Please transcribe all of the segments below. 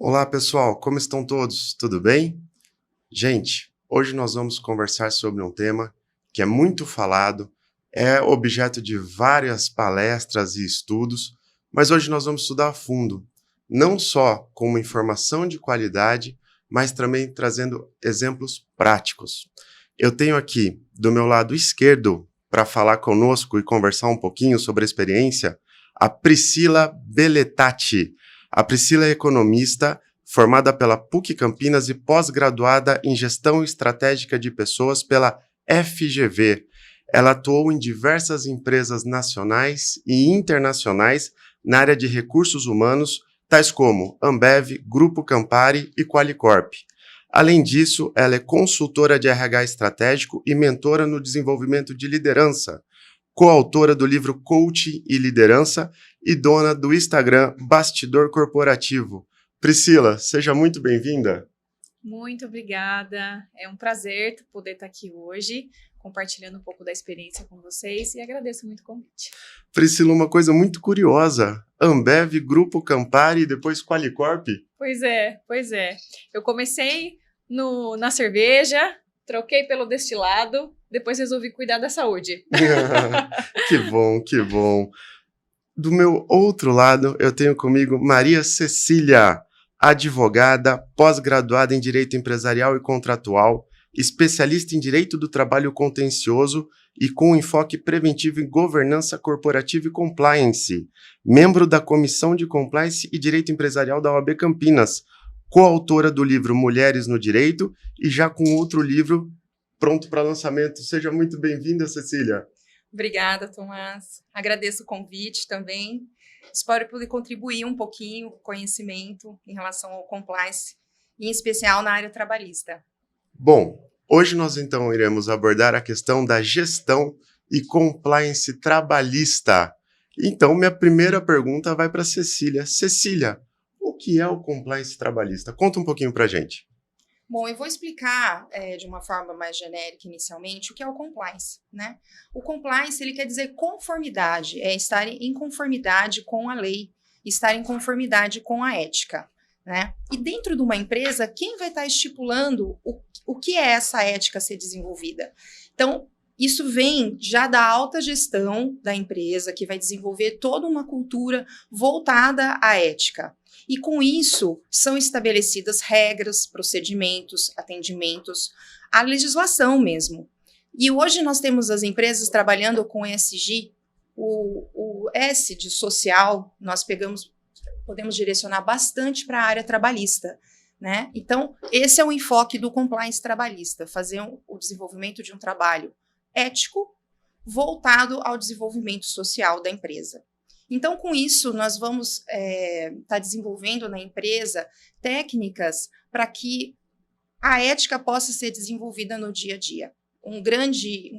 Olá, pessoal, como estão todos? Tudo bem? Gente, hoje nós vamos conversar sobre um tema que é muito falado, é objeto de várias palestras e estudos, mas hoje nós vamos estudar a fundo, não só com uma informação de qualidade, mas também trazendo exemplos práticos. Eu tenho aqui, do meu lado esquerdo, para falar conosco e conversar um pouquinho sobre a experiência, a Priscila Beletati. A Priscila é economista, formada pela PUC Campinas e pós-graduada em Gestão Estratégica de Pessoas pela FGV. Ela atuou em diversas empresas nacionais e internacionais na área de recursos humanos, tais como Ambev, Grupo Campari e Qualicorp. Além disso, ela é consultora de RH estratégico e mentora no desenvolvimento de liderança, coautora do livro Coaching e Liderança e dona do Instagram Bastidor Corporativo. Priscila, seja muito bem-vinda. Muito obrigada. É um prazer poder estar aqui hoje, compartilhando um pouco da experiência com vocês e agradeço muito o convite. Priscila, uma coisa muito curiosa. Ambev, Grupo Campari e depois Qualicorp? Pois é. Eu comecei na cerveja, troquei pelo destilado, depois resolvi cuidar da saúde. Que bom, que bom. Do meu outro lado, eu tenho comigo Maria Cecília, advogada, pós-graduada em Direito Empresarial e Contratual, especialista em Direito do Trabalho Contencioso e com enfoque preventivo em Governança Corporativa e Compliance, membro da Comissão de Compliance e Direito Empresarial da OAB Campinas, coautora do livro Mulheres no Direito e já com outro livro pronto para lançamento. Seja muito bem-vinda, Cecília. Obrigada, Tomás. Agradeço o convite também. Espero poder contribuir um pouquinho com o conhecimento em relação ao compliance, em especial na área trabalhista. Bom, hoje nós então iremos abordar a questão da gestão e compliance trabalhista. Então, minha primeira pergunta vai para Cecília. Cecília, o que é o compliance trabalhista? Conta um pouquinho para a gente. Bom, eu vou explicar de uma forma mais genérica inicialmente o que é o compliance, né? O compliance, ele quer dizer conformidade, é estar em conformidade com a lei, estar em conformidade com a ética, né? E dentro de uma empresa, quem vai estar estipulando o que é essa ética a ser desenvolvida? Então, isso vem já da alta gestão da empresa, que vai desenvolver toda uma cultura voltada à ética. E com isso, são estabelecidas regras, procedimentos, atendimentos, a legislação mesmo. E hoje nós temos as empresas trabalhando com ESG, o S de social, nós podemos direcionar bastante para a área trabalhista, né? Então, esse é o enfoque do compliance trabalhista, fazer o desenvolvimento de um trabalho ético voltado ao desenvolvimento social da empresa. Então, com isso, nós vamos estar desenvolvendo na empresa técnicas para que a ética possa ser desenvolvida no dia a dia. Um grande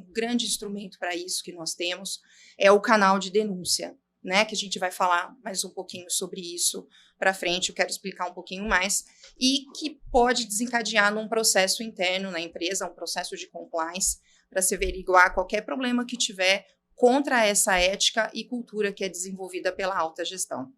instrumento para isso que nós temos é o canal de denúncia, né? Que a gente vai falar mais um pouquinho sobre isso para frente, eu quero explicar um pouquinho mais, e que pode desencadear num processo interno na empresa, um processo de compliance, para se averiguar qualquer problema que tiver contra essa ética e cultura que é desenvolvida pela alta gestão.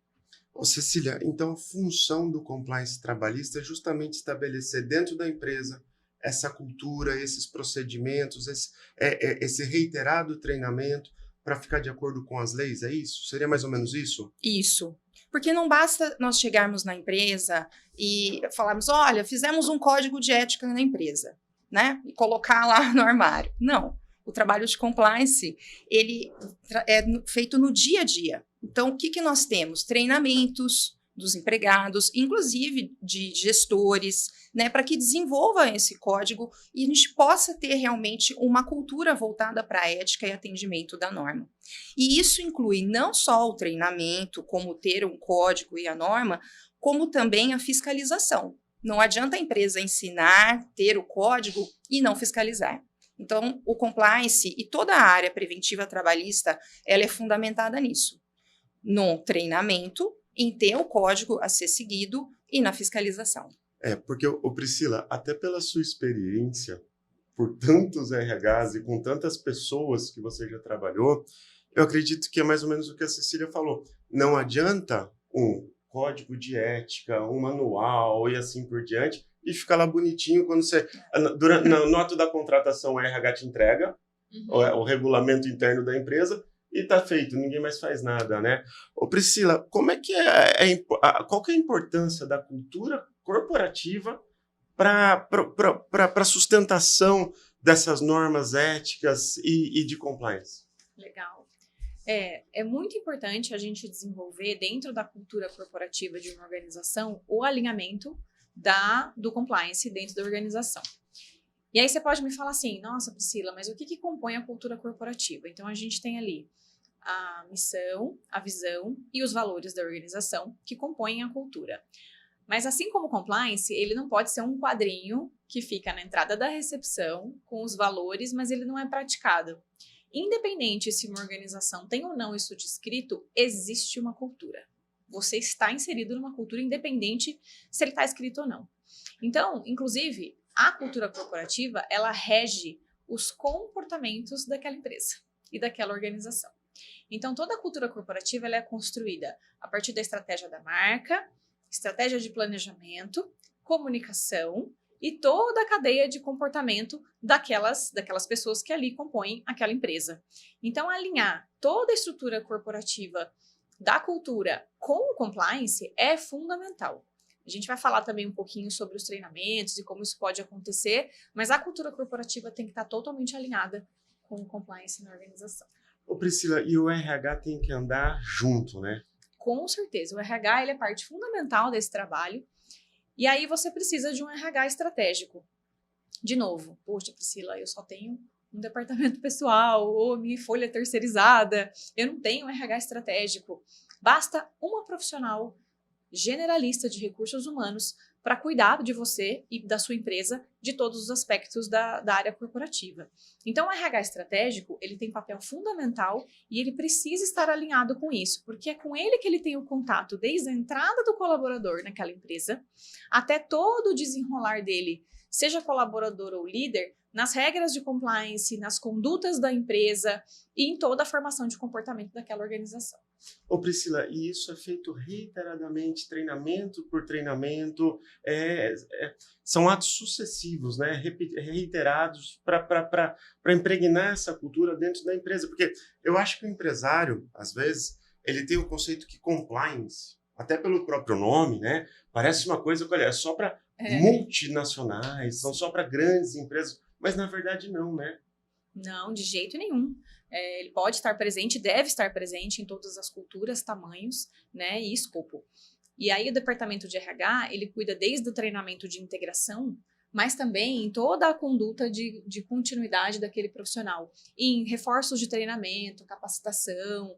Cecília, então a função do compliance trabalhista é justamente estabelecer dentro da empresa essa cultura, esses procedimentos, esse reiterado treinamento para ficar de acordo com as leis, é isso? Seria mais ou menos isso? Isso. Porque não basta nós chegarmos na empresa e falarmos, olha, fizemos um código de ética na empresa, né? E colocar lá no armário. Não. O trabalho de compliance, ele é feito no dia a dia. Então, o que nós temos? Treinamentos dos empregados, inclusive de gestores, né, para que desenvolvam esse código e a gente possa ter realmente uma cultura voltada para a ética e atendimento da norma. E isso inclui não só o treinamento, como ter um código e a norma, como também a fiscalização. Não adianta a empresa ensinar, ter o código e não fiscalizar. Então, o compliance e toda a área preventiva trabalhista, ela é fundamentada nisso. No treinamento, em ter o código a ser seguido e na fiscalização. Porque, Priscila, até pela sua experiência, por tantos RHs e com tantas pessoas que você já trabalhou, eu acredito que é mais ou menos o que a Cecília falou. Não adianta um código de ética, um manual e assim por diante, e fica lá bonitinho quando você, no ato da contratação, o RH te entrega o regulamento interno da empresa e está feito, ninguém mais faz nada, né? Ô Priscila, como é que qual que é a importância da cultura corporativa para a sustentação dessas normas éticas e de compliance? Legal. É muito importante a gente desenvolver dentro da cultura corporativa de uma organização o alinhamento do compliance dentro da organização. E aí você pode me falar assim, nossa, Priscila, mas o que compõe a cultura corporativa? Então a gente tem ali a missão, a visão e os valores da organização que compõem a cultura. Mas assim como o compliance, ele não pode ser um quadrinho que fica na entrada da recepção com os valores, mas ele não é praticado. Independente se uma organização tem ou não isso descrito, existe uma cultura. Você está inserido numa cultura independente se ele está escrito ou não. Então, inclusive, a cultura corporativa, ela rege os comportamentos daquela empresa e daquela organização. Então, toda a cultura corporativa ela é construída a partir da estratégia da marca, estratégia de planejamento, comunicação e toda a cadeia de comportamento daquelas pessoas que ali compõem aquela empresa. Então, alinhar toda a estrutura corporativa da cultura com o compliance é fundamental. A gente vai falar também um pouquinho sobre os treinamentos e como isso pode acontecer, mas a cultura corporativa tem que estar totalmente alinhada com o compliance na organização. Ô Priscila, e o RH tem que andar junto, né? Com certeza, o RH ele é parte fundamental desse trabalho. E aí você precisa de um RH estratégico. De novo, poxa, Priscila, eu só tenho um departamento pessoal ou minha folha terceirizada, eu não tenho um RH estratégico. Basta uma profissional generalista de recursos humanos para cuidar de você e da sua empresa de todos os aspectos da área corporativa. Então, o RH estratégico, ele tem papel fundamental e ele precisa estar alinhado com isso, porque é com ele que ele tem o contato desde a entrada do colaborador naquela empresa até todo o desenrolar dele, seja colaborador ou líder, nas regras de compliance, nas condutas da empresa e em toda a formação de comportamento daquela organização. Ô Priscila, e isso é feito reiteradamente, treinamento por treinamento, são atos sucessivos, né, reiterados para impregnar essa cultura dentro da empresa, porque eu acho que o empresário, às vezes, ele tem o conceito que compliance, até pelo próprio nome, né, parece uma coisa que, olha, é só para multinacionais, são só para grandes empresas, mas na verdade não, né? Não, de jeito nenhum. Ele pode estar presente, deve estar presente em todas as culturas, tamanhos, né, e escopo. E aí o departamento de RH, ele cuida desde o treinamento de integração, mas também em toda a conduta de continuidade daquele profissional, em reforços de treinamento, capacitação,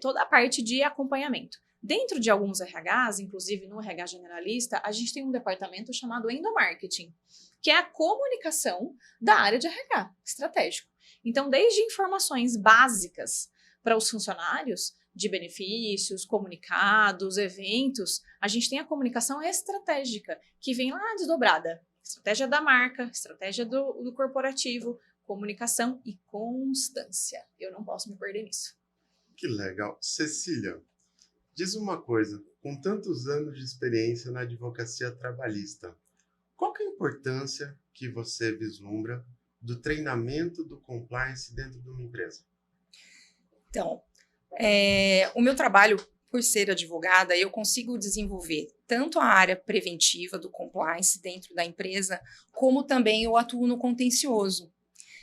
toda a parte de acompanhamento. Dentro de alguns RHs, inclusive no RH generalista, a gente tem um departamento chamado endomarketing, que é a comunicação da área de RH, estratégico. Então, desde informações básicas para os funcionários, de benefícios, comunicados, eventos, a gente tem a comunicação estratégica, que vem lá desdobrada. Estratégia da marca, estratégia do corporativo, comunicação e constância. Eu não posso me perder nisso. Que legal. Cecília, diz uma coisa, com tantos anos de experiência na advocacia trabalhista, qual que é a importância que você vislumbra do treinamento do compliance dentro de uma empresa? Então, o meu trabalho, por ser advogada, eu consigo desenvolver tanto a área preventiva do compliance dentro da empresa, como também eu atuo no contencioso.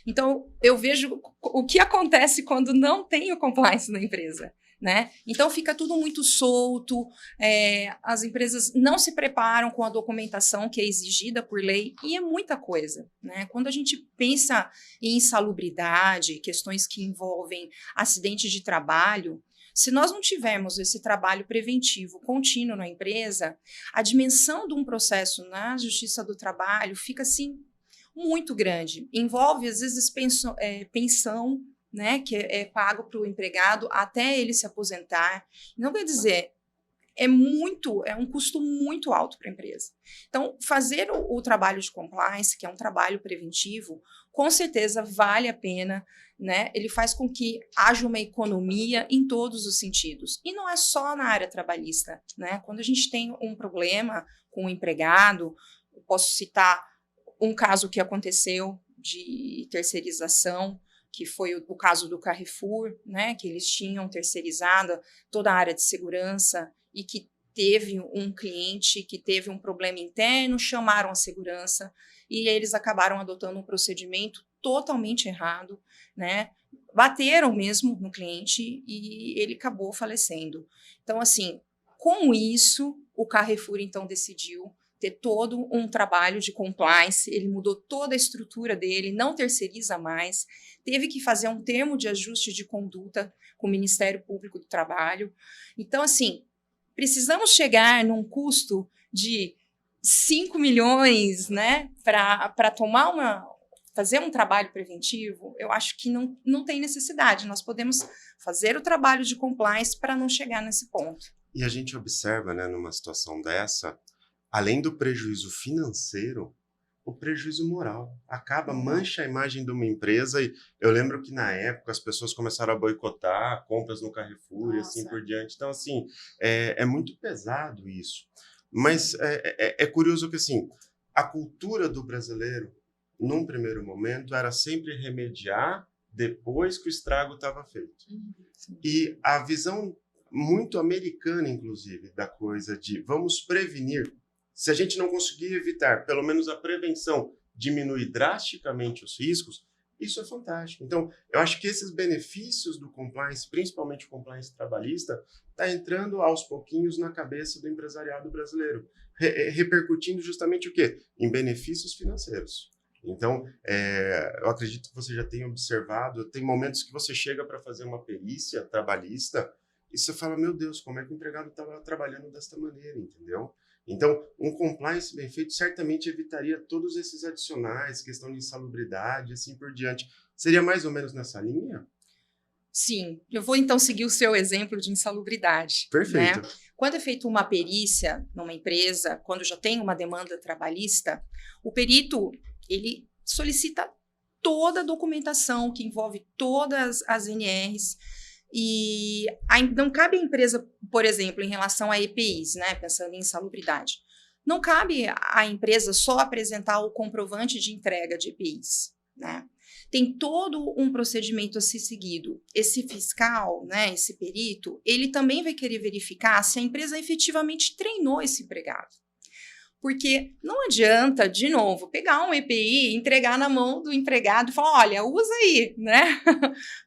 Então, eu vejo o que acontece quando não tem o compliance na empresa, né? Então, fica tudo muito solto, as empresas não se preparam com a documentação que é exigida por lei, e é muita coisa, né? Quando a gente pensa em insalubridade, questões que envolvem acidentes de trabalho, se nós não tivermos esse trabalho preventivo contínuo na empresa, a dimensão de um processo na Justiça do Trabalho fica, assim, muito grande. Envolve, às vezes, pensão, né, que é pago para o empregado até ele se aposentar. Não quer dizer, é um custo muito alto para a empresa. Então, fazer o trabalho de compliance, que é um trabalho preventivo, com certeza vale a pena, né? Ele faz com que haja uma economia em todos os sentidos. E não é só na área trabalhista, né? Quando a gente tem um problema com o empregado, eu posso citar um caso que aconteceu de terceirização, que foi o caso do Carrefour, né? Que eles tinham terceirizado toda a área de segurança e que teve um cliente que teve um problema interno, chamaram a segurança e eles acabaram adotando um procedimento totalmente errado, né? Bateram mesmo no cliente e ele acabou falecendo. Então, assim, com isso, o Carrefour, então, decidiu ter todo um trabalho de compliance, ele mudou toda a estrutura dele, não terceiriza mais, teve que fazer um termo de ajuste de conduta com o Ministério Público do Trabalho. Então, assim, precisamos chegar num custo de 5 milhões, né, para fazer um trabalho preventivo. Eu acho que não tem necessidade. Nós podemos fazer o trabalho de compliance para não chegar nesse ponto. E a gente observa, né, numa situação dessa, além do prejuízo financeiro, o prejuízo moral. Mancha a imagem de uma empresa. E eu lembro que, na época, as pessoas começaram a boicotar compras no Carrefour e assim por diante. Então, assim, é muito pesado isso. Mas é curioso que, assim, a cultura do brasileiro, num primeiro momento, era sempre remediar depois que o estrago estava feito. E a visão muito americana, inclusive, da coisa de vamos prevenir. Se a gente não conseguir evitar, pelo menos a prevenção diminui drasticamente os riscos, isso é fantástico. Então, eu acho que esses benefícios do compliance, principalmente o compliance trabalhista, está entrando aos pouquinhos na cabeça do empresariado brasileiro, repercutindo justamente o quê? Em benefícios financeiros. Então, eu acredito que você já tenha observado, tem momentos que você chega para fazer uma perícia trabalhista e você fala, meu Deus, como é que o empregado estava trabalhando desta maneira, entendeu? Então, um compliance bem feito certamente evitaria todos esses adicionais, questão de insalubridade, assim por diante. Seria mais ou menos nessa linha? Sim, eu vou então seguir o seu exemplo de insalubridade. Perfeito. Né? Quando é feita uma perícia numa empresa, quando já tem uma demanda trabalhista, o perito ele solicita toda a documentação que envolve todas as NRs. E não cabe à empresa, por exemplo, em relação a EPIs, né, pensando em insalubridade, não cabe à empresa só apresentar o comprovante de entrega de EPIs, né? Tem todo um procedimento a ser seguido. Esse fiscal, né, esse perito, ele também vai querer verificar se a empresa efetivamente treinou esse empregado. Porque não adianta, de novo, pegar um EPI, entregar na mão do empregado e falar, olha, usa aí, né?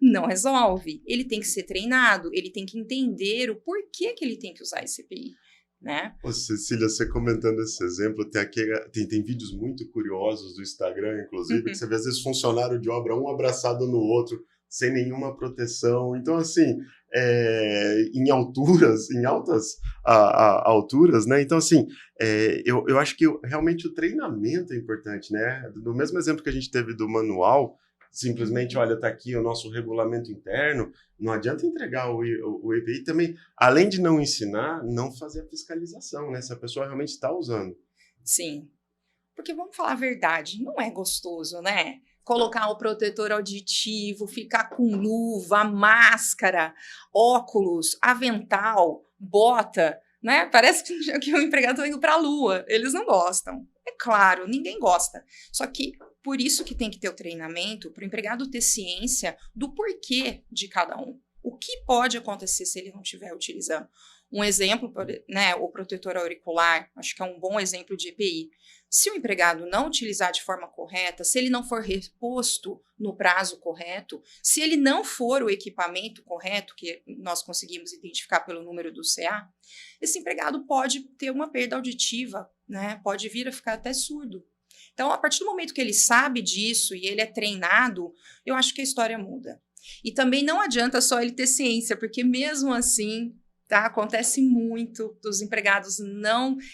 Não resolve. Ele tem que ser treinado, ele tem que entender o porquê que ele tem que usar esse EPI, né? Ô, Cecília, você comentando esse exemplo, tem vídeos muito curiosos do Instagram, inclusive, que você vê às vezes funcionário de obra um abraçado no outro, sem nenhuma proteção. Então, assim, em altas alturas, né? Então, assim, eu acho que realmente o treinamento é importante, né? Do mesmo exemplo que a gente teve do manual, simplesmente, olha, está aqui o nosso regulamento interno, não adianta entregar o EPI também, além de não ensinar, não fazer a fiscalização, né? Se a pessoa realmente está usando. Sim, porque vamos falar a verdade, não é gostoso, né? Colocar o protetor auditivo, ficar com luva, máscara, óculos, avental, bota, né? Parece que o empregado está indo para a lua. Eles não gostam. É claro, ninguém gosta. Só que por isso que tem que ter o treinamento, para o empregado ter ciência do porquê de cada um. O que pode acontecer se ele não estiver utilizando? Um exemplo, né, o protetor auricular, acho que é um bom exemplo de EPI. Se o empregado não utilizar de forma correta, se ele não for reposto no prazo correto, se ele não for o equipamento correto, que nós conseguimos identificar pelo número do CA, esse empregado pode ter uma perda auditiva, né, pode vir a ficar até surdo. Então, a partir do momento que ele sabe disso e ele é treinado, eu acho que a história muda. E também não adianta só ele ter ciência, porque mesmo assim, tá, acontece muito dos empregados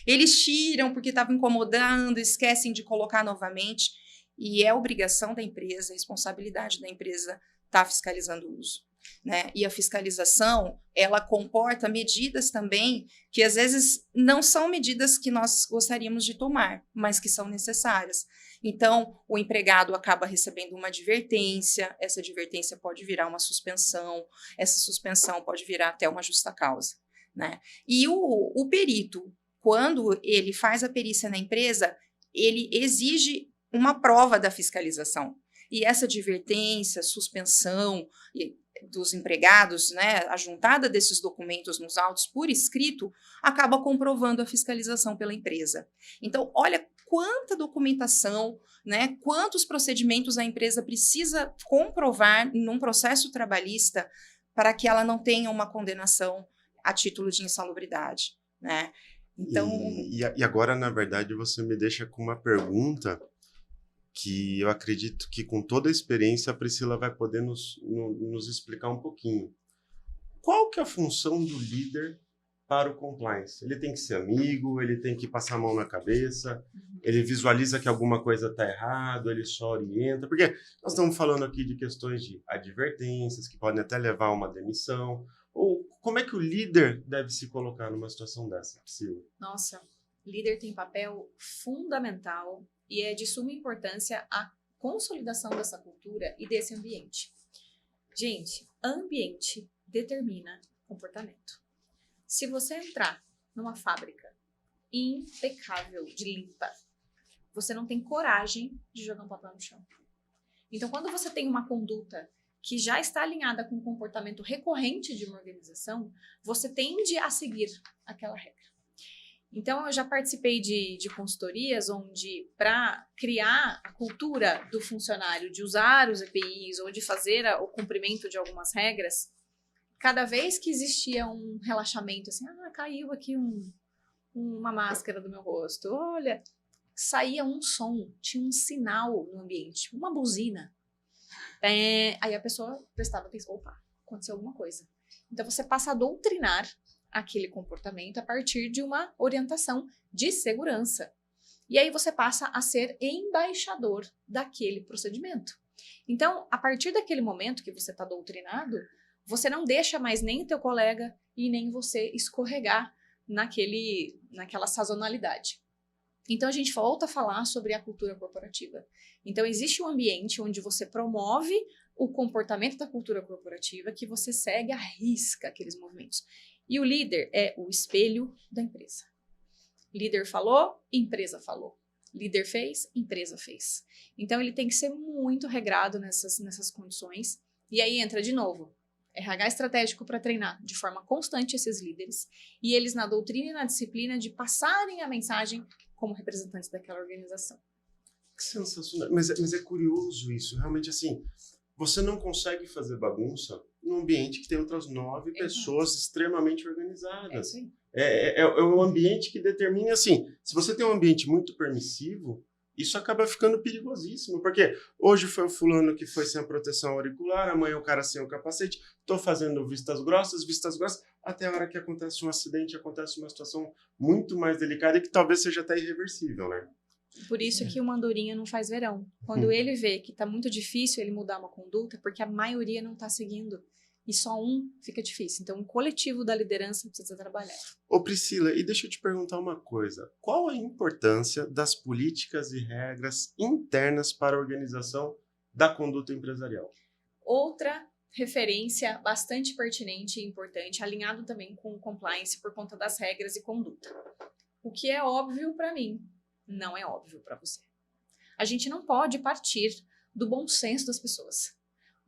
eles tiram porque estavam incomodando, esquecem de colocar novamente, e é obrigação da empresa, responsabilidade da empresa estar fiscalizando o uso. né? E a fiscalização, ela comporta medidas também que às vezes não são medidas que nós gostaríamos de tomar, mas que são necessárias. Então, o empregado acaba recebendo uma advertência, essa advertência pode virar uma suspensão, essa suspensão pode virar até uma justa causa, né? E o perito, quando ele faz a perícia na empresa, ele exige uma prova da fiscalização. E essa advertência, suspensão dos empregados, né, a juntada desses documentos nos autos por escrito, acaba comprovando a fiscalização pela empresa. Então, olha quanta documentação, né, quantos procedimentos a empresa precisa comprovar num processo trabalhista para que ela não tenha uma condenação a título de insalubridade, né? Então... E agora, na verdade, você me deixa com uma pergunta que eu acredito que com toda a experiência a Priscila vai poder nos explicar um pouquinho. Qual que é a função do líder para o compliance? Ele tem que ser amigo, ele tem que passar a mão na cabeça, ele visualiza que alguma coisa está errado, ele só orienta, porque nós estamos falando aqui de questões de advertências que podem até levar a uma demissão, ou como é que o líder deve se colocar numa situação dessa, Priscila? Nossa, líder tem papel fundamental e é de suma importância a consolidação dessa cultura e desse ambiente. Gente, ambiente determina comportamento. Se você entrar numa fábrica impecável de limpa, você não tem coragem de jogar um papel no chão. Então, quando você tem uma conduta que já está alinhada com o comportamento recorrente de uma organização, você tende a seguir aquela regra. Então, eu já participei de consultorias onde, para criar a cultura do funcionário de usar os EPIs ou de fazer o cumprimento de algumas regras, cada vez que existia um relaxamento, assim, caiu aqui uma máscara do meu rosto, olha, saía um som, tinha um sinal no ambiente, tipo uma buzina. Aí a pessoa prestava atenção, opa, aconteceu alguma coisa. Então, você passa a doutrinar aquele comportamento a partir de uma orientação de segurança. E aí você passa a ser embaixador daquele procedimento. Então, a partir daquele momento que você está doutrinado, você não deixa mais nem o teu colega e nem você escorregar naquela sazonalidade. Então, a gente volta a falar sobre a cultura corporativa. Então, existe um ambiente onde você promove o comportamento da cultura corporativa, que você segue à risca aqueles movimentos. E o líder é o espelho da empresa. Líder falou, empresa falou. Líder fez, empresa fez. Então, ele tem que ser muito regrado nessas condições. E aí entra de novo, RH estratégico para treinar de forma constante esses líderes e eles na doutrina e na disciplina de passarem a mensagem como representantes daquela organização. Que sensacional. Mas é curioso isso. Realmente, assim, você não consegue fazer bagunça num ambiente que tem outras 9 pessoas extremamente organizadas. É o ambiente que determina, assim, se você tem um ambiente muito permissivo, isso acaba ficando perigosíssimo, porque hoje foi o fulano que foi sem a proteção auricular, amanhã o cara sem o capacete, estou fazendo vistas grossas, até a hora que acontece um acidente, acontece uma situação muito mais delicada e que talvez seja até irreversível, né? Por isso que o andorinha não faz verão. Quando ele vê que está muito difícil ele mudar uma conduta, porque a maioria não está seguindo. E só um fica difícil. Então, o coletivo da liderança precisa trabalhar. Ô Priscila, e deixa eu te perguntar uma coisa. Qual a importância das políticas e regras internas para a organização da conduta empresarial? Outra referência bastante pertinente e importante, alinhado também com o compliance por conta das regras e conduta. O que é óbvio para mim, não é óbvio para você. A gente não pode partir do bom senso das pessoas.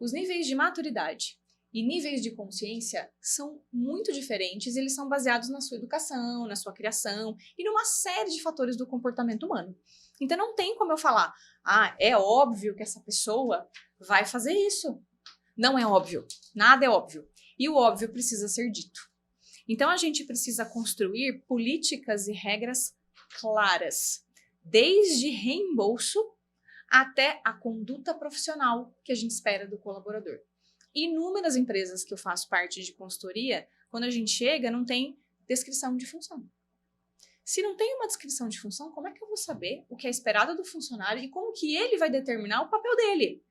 Os níveis de maturidade e níveis de consciência são muito diferentes, eles são baseados na sua educação, na sua criação e numa série de fatores do comportamento humano. Então não tem como eu falar, é óbvio que essa pessoa vai fazer isso. Não é óbvio, nada é óbvio. E o óbvio precisa ser dito. Então a gente precisa construir políticas e regras claras, desde reembolso até a conduta profissional que a gente espera do colaborador. Inúmeras empresas que eu faço parte de consultoria, quando a gente chega, não tem descrição de função. Se não tem uma descrição de função, como é que eu vou saber o que é esperado do funcionário e como que ele vai determinar o papel dele?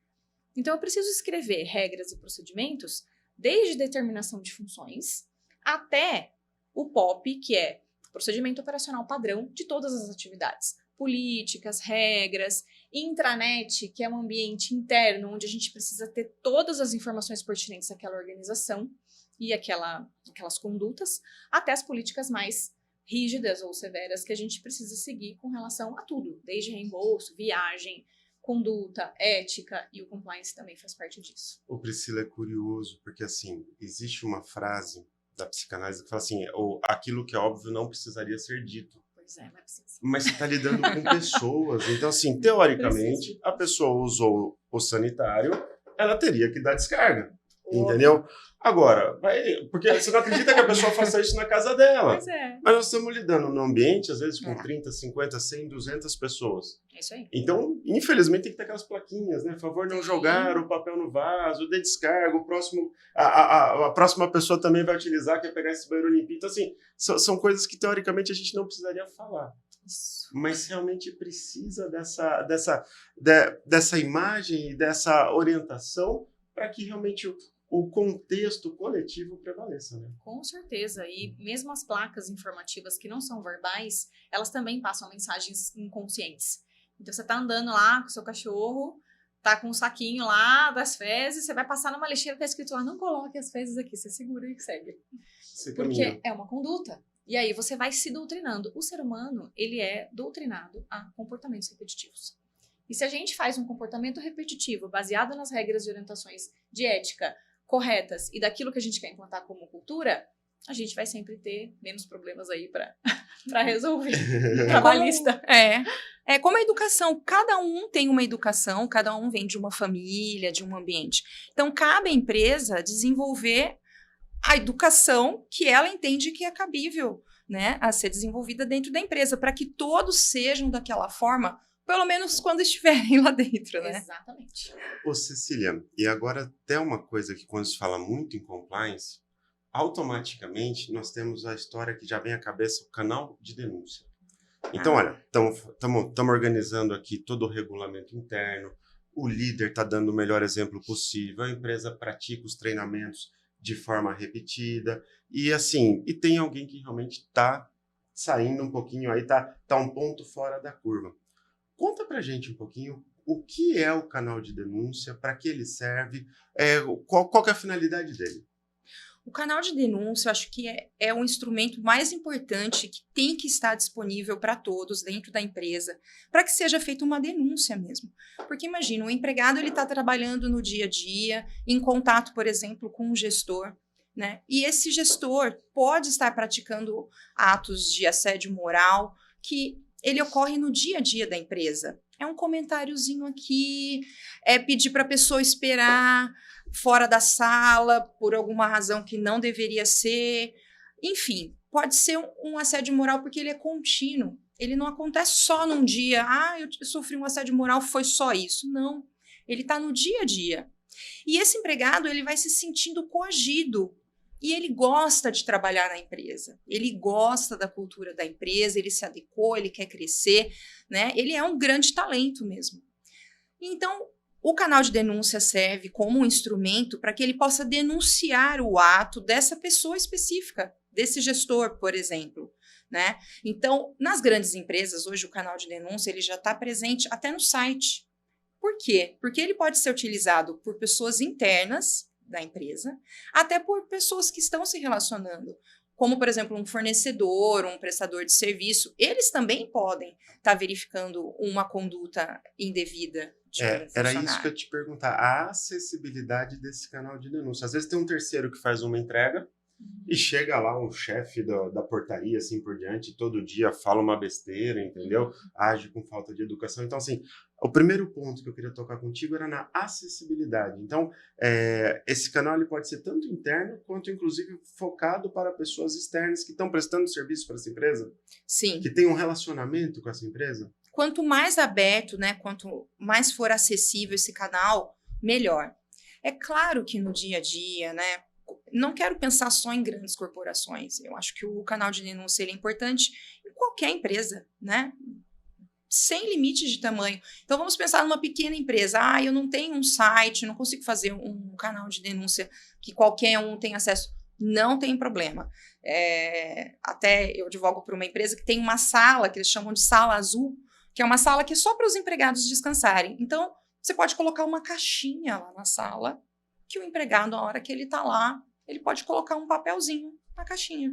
Então, eu preciso escrever regras e procedimentos desde determinação de funções até o POP, que é procedimento operacional padrão de todas as atividades. Políticas, regras, intranet, que é um ambiente interno onde a gente precisa ter todas as informações pertinentes àquela organização e aquelas condutas, até as políticas mais rígidas ou severas que a gente precisa seguir com relação a tudo, desde reembolso, viagem, conduta, ética, e o compliance também faz parte disso. O Priscila é curioso, porque assim, existe uma frase da psicanálise que fala assim, aquilo que é óbvio não precisaria ser dito. Pois é, mas precisa. Mas você está lidando com pessoas. Então, assim, teoricamente, a pessoa usou o sanitário, ela teria que dar descarga. Entendeu? Agora, porque você não acredita que a pessoa faça isso na casa dela. Pois é. Mas nós estamos lidando num ambiente, às vezes, com É. 30, 50, 100, 200 pessoas. É isso aí. Então, infelizmente, tem que ter aquelas plaquinhas, né? Favor não Sim. jogar o papel no vaso, dê descarga, a próxima pessoa também vai utilizar, quer pegar esse banheiro limpinho. Então, assim, são coisas que, teoricamente, a gente não precisaria falar. Isso. Mas realmente precisa dessa imagem e dessa orientação para que realmente o contexto coletivo prevaleça, né? Com certeza. E mesmo as placas informativas que não são verbais, elas também passam mensagens inconscientes. Então, você tá andando lá com o seu cachorro, tá com um saquinho lá das fezes, você vai passar numa lixeira, tá escrito lá, não coloque as fezes aqui, você segura e segue. Você Porque caminha. é uma conduta. E aí você vai se doutrinando. O ser humano, ele é doutrinado a comportamentos repetitivos. E se a gente faz um comportamento repetitivo baseado nas regras e orientações de ética corretas e daquilo que a gente quer implantar como cultura, a gente vai sempre ter menos problemas aí para resolver. Trabalhista. Como a educação, cada um tem uma educação, cada um vem de uma família, de um ambiente. Então, cabe à empresa desenvolver a educação que ela entende que é cabível, né, a ser desenvolvida dentro da empresa, para que todos sejam daquela forma, pelo menos quando estiverem lá dentro, né? Exatamente. Ô, Cecília, e agora até uma coisa que quando se fala muito em compliance, automaticamente nós temos a história que já vem à cabeça, o canal de denúncia. Então, olha, estamos organizando aqui todo o regulamento interno, o líder está dando o melhor exemplo possível, a empresa pratica os treinamentos de forma repetida, e assim, e tem alguém que realmente está saindo um pouquinho aí, tá um ponto fora da curva. Conta pra gente um pouquinho o que é o canal de denúncia, para que ele serve, qual que é a finalidade dele? O canal de denúncia, eu acho que é o instrumento mais importante que tem que estar disponível para todos dentro da empresa, para que seja feita uma denúncia mesmo. Porque imagina, o empregado está trabalhando no dia a dia, em contato, por exemplo, com um gestor, né? E esse gestor pode estar praticando atos de assédio moral que ele ocorre no dia a dia da empresa. É um comentáriozinho aqui, é pedir para a pessoa esperar fora da sala por alguma razão que não deveria ser. Enfim, pode ser um assédio moral porque ele é contínuo. Ele não acontece só num dia. Eu sofri um assédio moral, foi só isso. Não, ele está no dia a dia. E esse empregado, ele vai se sentindo coagido. E ele gosta de trabalhar na empresa, ele gosta da cultura da empresa, ele se adequou, ele quer crescer, né? Ele é um grande talento mesmo. Então, o canal de denúncia serve como um instrumento para que ele possa denunciar o ato dessa pessoa específica, desse gestor, por exemplo, né? Então, nas grandes empresas, hoje o canal de denúncia ele já está presente até no site. Por quê? Porque ele pode ser utilizado por pessoas internas da empresa, até por pessoas que estão se relacionando, como, por exemplo, um fornecedor, um prestador de serviço, eles também podem estar verificando uma conduta indevida de um funcionário. Era isso que eu ia te perguntar, a acessibilidade desse canal de denúncia. Às vezes tem um terceiro que faz uma entrega e chega lá um chefe da portaria, assim por diante, todo dia fala uma besteira, entendeu? Age com falta de educação. Então, assim, o primeiro ponto que eu queria tocar contigo era na acessibilidade. Então, esse canal ele pode ser tanto interno quanto, inclusive, focado para pessoas externas que estão prestando serviço para essa empresa? Sim. Que tem um relacionamento com essa empresa? Quanto mais aberto, né, quanto mais for acessível esse canal, melhor. É claro que no dia a dia, né, não quero pensar só em grandes corporações. Eu acho que o canal de denúncia ele é importante em qualquer empresa, né? sem limite de tamanho. Então, vamos pensar numa pequena empresa. Eu não tenho um site, não consigo fazer um canal de denúncia que qualquer um tem acesso. Não tem problema. Até eu advogo para uma empresa que tem uma sala, que eles chamam de sala azul, que é uma sala que é só para os empregados descansarem. Então, você pode colocar uma caixinha lá na sala, que o empregado, na hora que ele está lá, ele pode colocar um papelzinho na caixinha,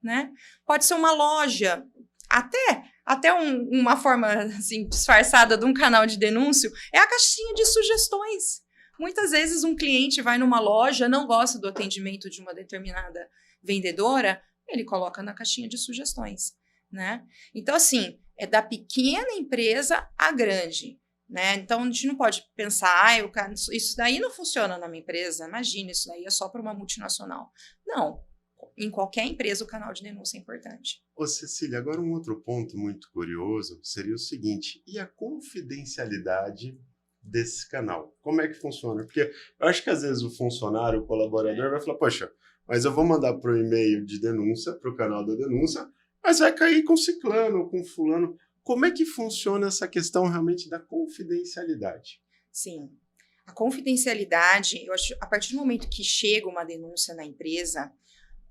né? Pode ser uma loja, até uma forma assim, disfarçada de um canal de denúncio, é a caixinha de sugestões. Muitas vezes um cliente vai numa loja, não gosta do atendimento de uma determinada vendedora, ele coloca na caixinha de sugestões, né? Então, assim, é da pequena empresa à grande, né? Então, a gente não pode pensar, isso daí não funciona na minha empresa, imagina, isso daí é só para uma multinacional. Não, em qualquer empresa o canal de denúncia é importante. Ô, Cecília, agora um outro ponto muito curioso seria o seguinte, e a confidencialidade desse canal? Como é que funciona? Porque eu acho que às vezes o funcionário, o colaborador vai falar, poxa, mas eu vou mandar para o e-mail de denúncia, para o canal da denúncia, mas vai cair com ciclano, com fulano. Como é que funciona essa questão realmente da confidencialidade? Sim, a confidencialidade, eu acho, a partir do momento que chega uma denúncia na empresa,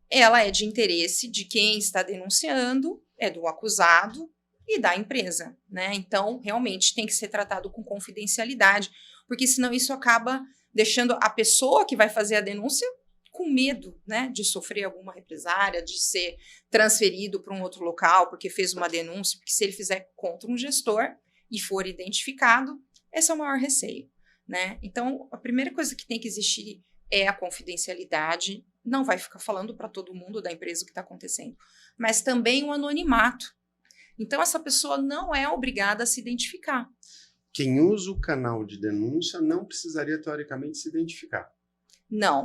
ela é de interesse de quem está denunciando, é do acusado e da empresa, né? Então, realmente tem que ser tratado com confidencialidade, porque senão isso acaba deixando a pessoa que vai fazer a denúncia com medo, né, de sofrer alguma represária, de ser transferido para um outro local porque fez uma denúncia, porque se ele fizer contra um gestor e for identificado, esse é o maior receio, né? Então, a primeira coisa que tem que existir é a confidencialidade, não vai ficar falando para todo mundo da empresa o que está acontecendo, mas também o anonimato. Então, essa pessoa não é obrigada a se identificar. Quem usa o canal de denúncia não precisaria, teoricamente, se identificar. Não.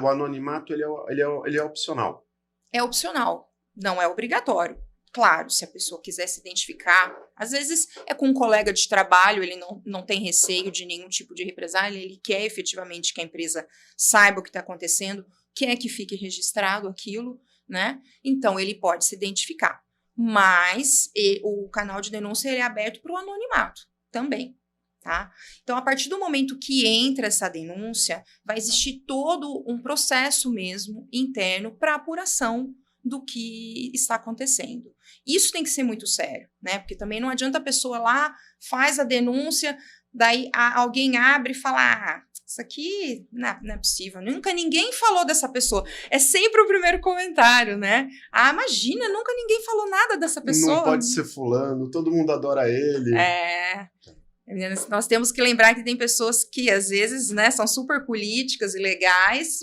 O anonimato ele é opcional. É opcional, não é obrigatório. Claro, se a pessoa quiser se identificar, às vezes é com um colega de trabalho, ele não tem receio de nenhum tipo de represália, ele quer efetivamente que a empresa saiba o que está acontecendo, quer que fique registrado aquilo, né? Então, ele pode se identificar. Mas o canal de denúncia ele é aberto para o anonimato também. Tá? Então, a partir do momento que entra essa denúncia, vai existir todo um processo mesmo interno para apuração do que está acontecendo. Isso tem que ser muito sério, né? Porque também não adianta a pessoa lá, faz a denúncia, daí alguém abre e fala, isso aqui não é possível, nunca ninguém falou dessa pessoa. É sempre o primeiro comentário, né? Imagina, nunca ninguém falou nada dessa pessoa. Não pode ser fulano, todo mundo adora ele. Nós temos que lembrar que tem pessoas que, às vezes, né, são super políticas e legais,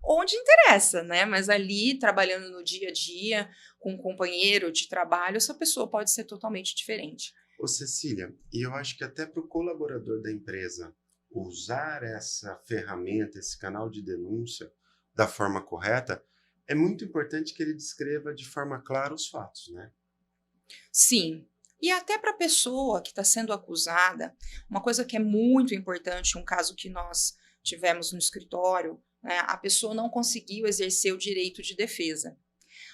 onde interessa, né? Mas ali, trabalhando no dia a dia, com um companheiro de trabalho, essa pessoa pode ser totalmente diferente. Ô, Cecília, e eu acho que até para o colaborador da empresa usar essa ferramenta, esse canal de denúncia da forma correta, é muito importante que ele descreva de forma clara os fatos, né? Sim. E até para a pessoa que está sendo acusada, uma coisa que é muito importante, um caso que nós tivemos no escritório, né, a pessoa não conseguiu exercer o direito de defesa.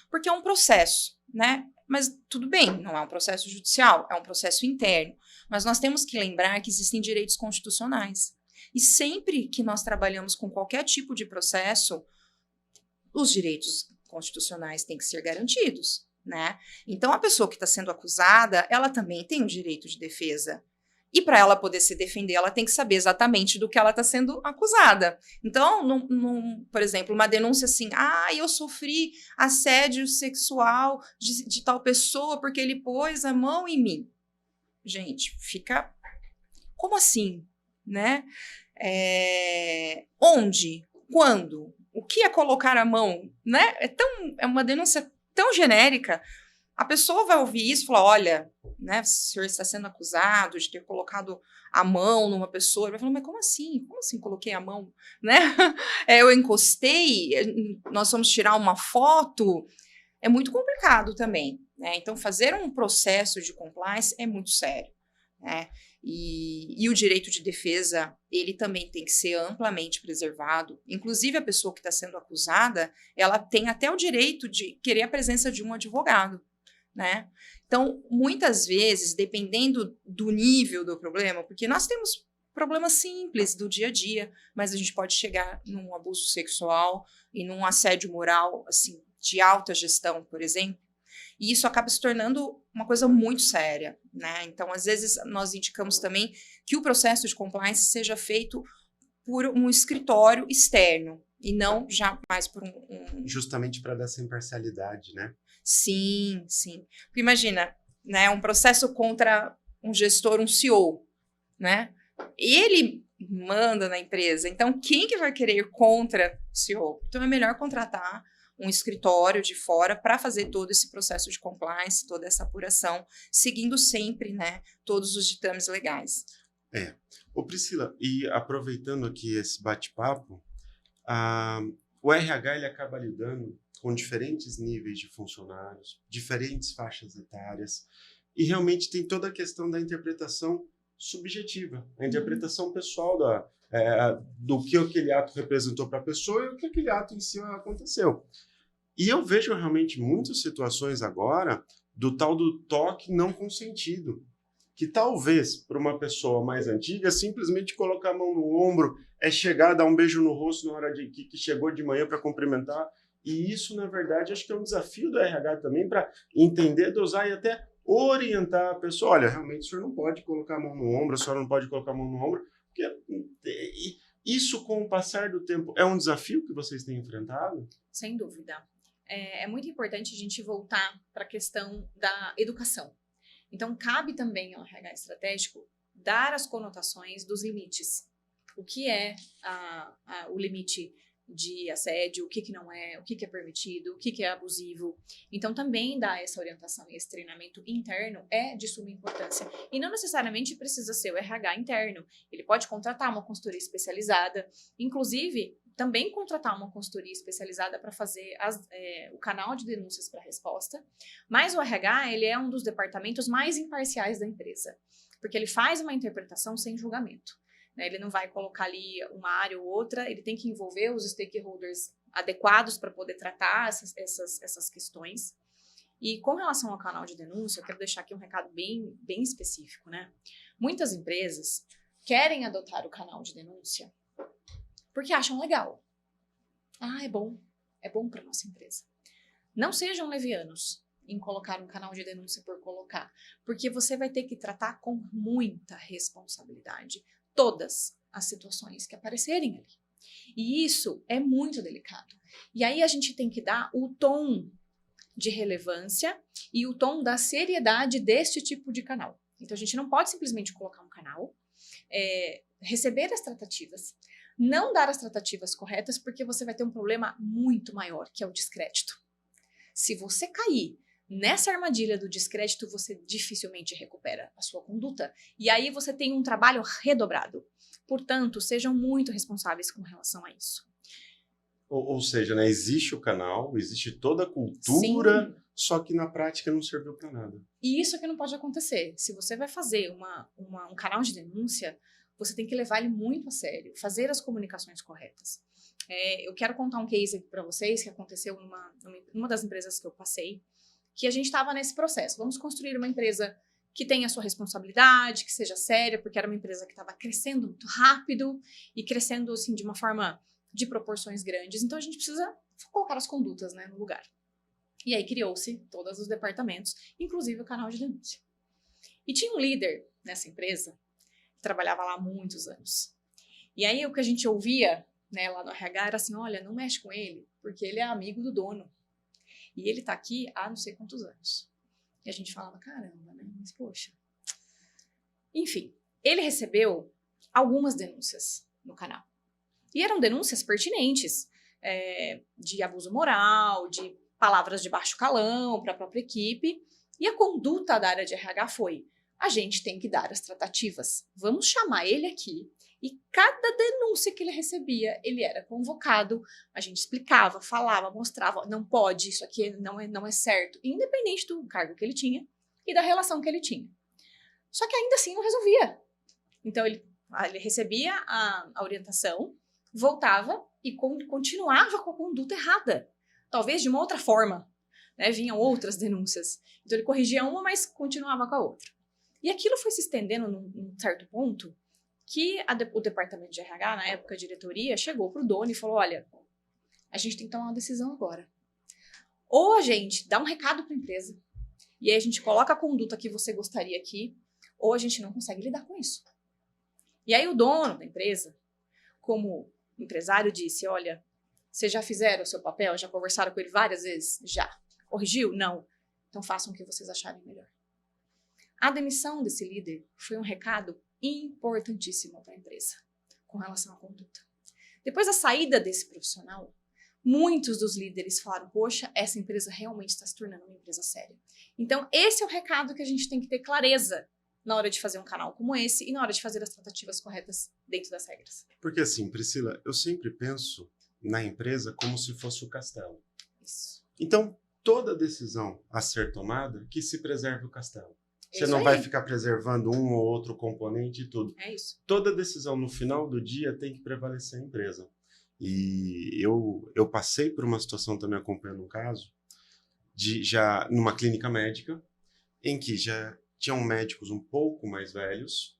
Porque é um processo, né? Mas tudo bem, não é um processo judicial, é um processo interno. Mas nós temos que lembrar que existem direitos constitucionais. E sempre que nós trabalhamos com qualquer tipo de processo, os direitos constitucionais têm que ser garantidos. Né? Então, a pessoa que está sendo acusada, ela também tem o direito de defesa. E para ela poder se defender, ela tem que saber exatamente do que ela está sendo acusada. Então, por exemplo, uma denúncia assim, eu sofri assédio sexual de tal pessoa porque ele pôs a mão em mim. Gente, fica... Como assim? Né? Onde? Quando? O que é colocar a mão? Né? É uma denúncia tão genérica, a pessoa vai ouvir isso e falar, olha, né, o senhor está sendo acusado de ter colocado a mão numa pessoa. Ele vai falar, mas como assim? Como assim coloquei a mão? Né? Eu encostei, nós vamos tirar uma foto. É muito complicado também. Né? Então, fazer um processo de compliance é muito sério. Né? E o direito de defesa, ele também tem que ser amplamente preservado. Inclusive, a pessoa que está sendo acusada, ela tem até o direito de querer a presença de um advogado. né? Então, muitas vezes, dependendo do nível do problema, porque nós temos problemas simples do dia a dia, mas a gente pode chegar num abuso sexual e num assédio moral, assim, de alta gestão, por exemplo, e isso acaba se tornando uma coisa muito séria, né? Então, às vezes, nós indicamos também que o processo de compliance seja feito por um escritório externo e não jamais por Justamente para dar essa imparcialidade, né? Sim, sim. Porque imagina, né, um processo contra um gestor, um CEO, né? Ele manda na empresa, então quem que vai querer ir contra o CEO? Então é melhor contratar um escritório de fora para fazer todo esse processo de compliance, toda essa apuração, seguindo sempre, né, todos os ditames legais. Ô Priscila, e aproveitando aqui esse bate-papo, o RH ele acaba lidando com diferentes níveis de funcionários, diferentes faixas etárias, e realmente tem toda a questão da interpretação subjetiva, a interpretação pessoal do que aquele ato representou para a pessoa e o que aquele ato em si aconteceu. E eu vejo realmente muitas situações agora do tal do toque não consentido, que talvez para uma pessoa mais antiga, simplesmente colocar a mão no ombro, é chegar, dar um beijo no rosto na hora que chegou de manhã para cumprimentar. E isso, na verdade, acho que é um desafio do RH também para entender, dosar e até orientar a pessoa. Olha, realmente o senhor não pode colocar a mão no ombro, a senhora não pode colocar a mão no ombro, porque isso, com o passar do tempo, é um desafio que vocês têm enfrentado? Sem dúvida. É muito importante a gente voltar para a questão da educação. Então, cabe também ao RH estratégico dar as conotações dos limites. O que é o limite de assédio, o que não é, o que é permitido, o que é abusivo. Então, também dar essa orientação e esse treinamento interno é de suma importância. E não necessariamente precisa ser o RH interno. Ele pode contratar uma consultoria especializada, inclusive também contratar uma consultoria especializada para fazer o canal de denúncias para resposta. Mas o RH, ele é um dos departamentos mais imparciais da empresa, porque ele faz uma interpretação sem julgamento. Né? Ele não vai colocar ali uma área ou outra, ele tem que envolver os stakeholders adequados para poder tratar essas questões. E com relação ao canal de denúncia, eu quero deixar aqui um recado bem, bem específico, né? Muitas empresas querem adotar o canal de denúncia porque acham legal. É bom para nossa empresa. Não sejam levianos em colocar um canal de denúncia por colocar, porque você vai ter que tratar com muita responsabilidade todas as situações que aparecerem ali. E isso é muito delicado. E aí a gente tem que dar o tom de relevância e o tom da seriedade deste tipo de canal. Então a gente não pode simplesmente colocar um canal, receber as tratativas, não dar as tratativas corretas, porque você vai ter um problema muito maior, que é o descrédito. Se você cair nessa armadilha do descrédito, você dificilmente recupera a sua conduta. E aí você tem um trabalho redobrado. Portanto, sejam muito responsáveis com relação a isso. Ou seja, né, existe o canal, existe toda a cultura, sim, só que na prática não serviu para nada. E isso que não pode acontecer. Se você vai fazer um canal de denúncia, você tem que levar ele muito a sério, fazer as comunicações corretas. Eu quero contar um case aqui para vocês que aconteceu numa das empresas que eu passei, que a gente estava nesse processo. Vamos construir uma empresa que tenha a sua responsabilidade, que seja séria, porque era uma empresa que estava crescendo muito rápido e crescendo assim, de uma forma de proporções grandes. Então, a gente precisa colocar as condutas, né, no lugar. E aí criou-se todos os departamentos, inclusive o canal de denúncia. E tinha um líder nessa empresa que trabalhava lá há muitos anos. E aí o que a gente ouvia, né, lá no RH era assim, olha, não mexe com ele, porque ele é amigo do dono. E ele tá aqui há não sei quantos anos. E a gente falava, caramba, né? Mas, poxa. Enfim, ele recebeu algumas denúncias no canal. E eram denúncias pertinentes, de abuso moral, de palavras de baixo calão para a própria equipe. E a conduta da área de RH foi, a gente tem que dar as tratativas. Vamos chamar ele aqui. E cada denúncia que ele recebia, ele era convocado, a gente explicava, falava, mostrava, não pode, isso aqui não é certo, independente do cargo que ele tinha e da relação que ele tinha. Só que ainda assim não resolvia. Então ele recebia a orientação, voltava e continuava com a conduta errada, talvez de uma outra forma, né, vinham outras denúncias. Então ele corrigia uma, mas continuava com a outra. E aquilo foi se estendendo num certo ponto que o departamento de RH, na época a diretoria, chegou para o dono e falou, olha, a gente tem que tomar uma decisão agora. Ou a gente dá um recado para a empresa, e aí a gente coloca a conduta que você gostaria aqui, ou a gente não consegue lidar com isso. E aí o dono da empresa, como empresário, disse, olha, vocês já fizeram o seu papel? Já conversaram com ele várias vezes? Já. Corrigiu? Não. Então façam o que vocês acharem melhor. A demissão desse líder foi um recado importantíssimo para a empresa com relação à conduta. Depois da saída desse profissional, muitos dos líderes falaram, poxa, essa empresa realmente está se tornando uma empresa séria. Então, esse é o recado que a gente tem que ter clareza na hora de fazer um canal como esse e na hora de fazer as tratativas corretas dentro das regras. Porque assim, Priscila, eu sempre penso na empresa como se fosse o castelo. Isso. Então, toda decisão a ser tomada, que se preserve o castelo. Você Isso não aí. vai ficar preservando um ou outro componente e tudo. É isso. Toda decisão no final do dia tem que prevalecer a empresa. E eu passei por uma situação também acompanhando um caso, já numa clínica médica, em que já tinham médicos um pouco mais velhos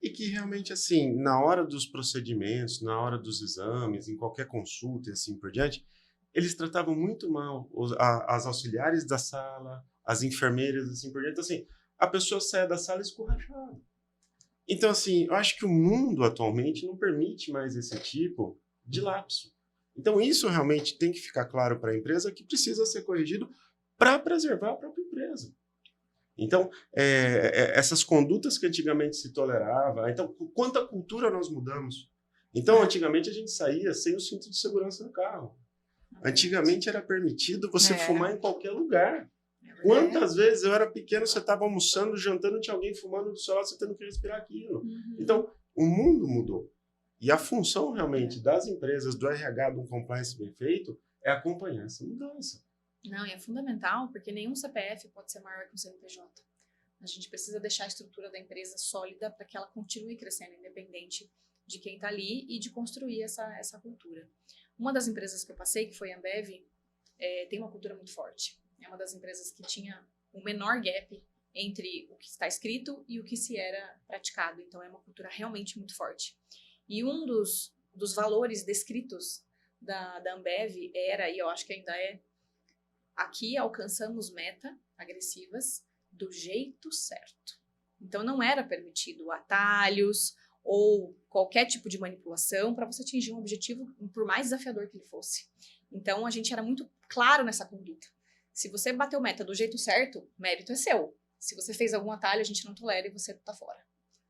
e que realmente, assim, na hora dos procedimentos, na hora dos exames, em qualquer consulta e assim por diante, eles tratavam muito mal as auxiliares da sala, as enfermeiras, assim por diante. Então, assim, a pessoa saia da sala escorrachada. Então, assim, eu acho que o mundo atualmente não permite mais esse tipo de lapso. Então, isso realmente tem que ficar claro para a empresa que precisa ser corrigido para preservar a própria empresa. Então, essas condutas que antigamente se tolerava, então, quanta cultura nós mudamos? Então, antigamente a gente saía sem o cinto de segurança no carro. Antigamente era permitido você fumar em qualquer lugar. Quantas vezes eu era pequeno, você estava almoçando, jantando, tinha alguém fumando do seu lado, você tendo que respirar aquilo. Então, o mundo mudou. E a função realmente das empresas, do RH, de um compliance bem feito, é acompanhar essa mudança. Não, e é fundamental, porque nenhum CPF pode ser maior que um CNPJ. A gente precisa deixar a estrutura da empresa sólida para que ela continue crescendo, independente de quem está ali e de construir essa cultura. Uma das empresas que eu passei, que foi a Ambev, tem uma cultura muito forte. É uma das empresas que tinha o menor gap entre o que está escrito e o que se era praticado. Então, é uma cultura realmente muito forte. E um dos valores descritos da Ambev era, e eu acho que ainda é, aqui alcançamos meta agressivas do jeito certo. Então, não era permitido atalhos ou qualquer tipo de manipulação para você atingir um objetivo, por mais desafiador que ele fosse. Então, a gente era muito claro nessa conduta. Se você bateu meta do jeito certo, mérito é seu. Se você fez algum atalho, a gente não tolera e você tá fora.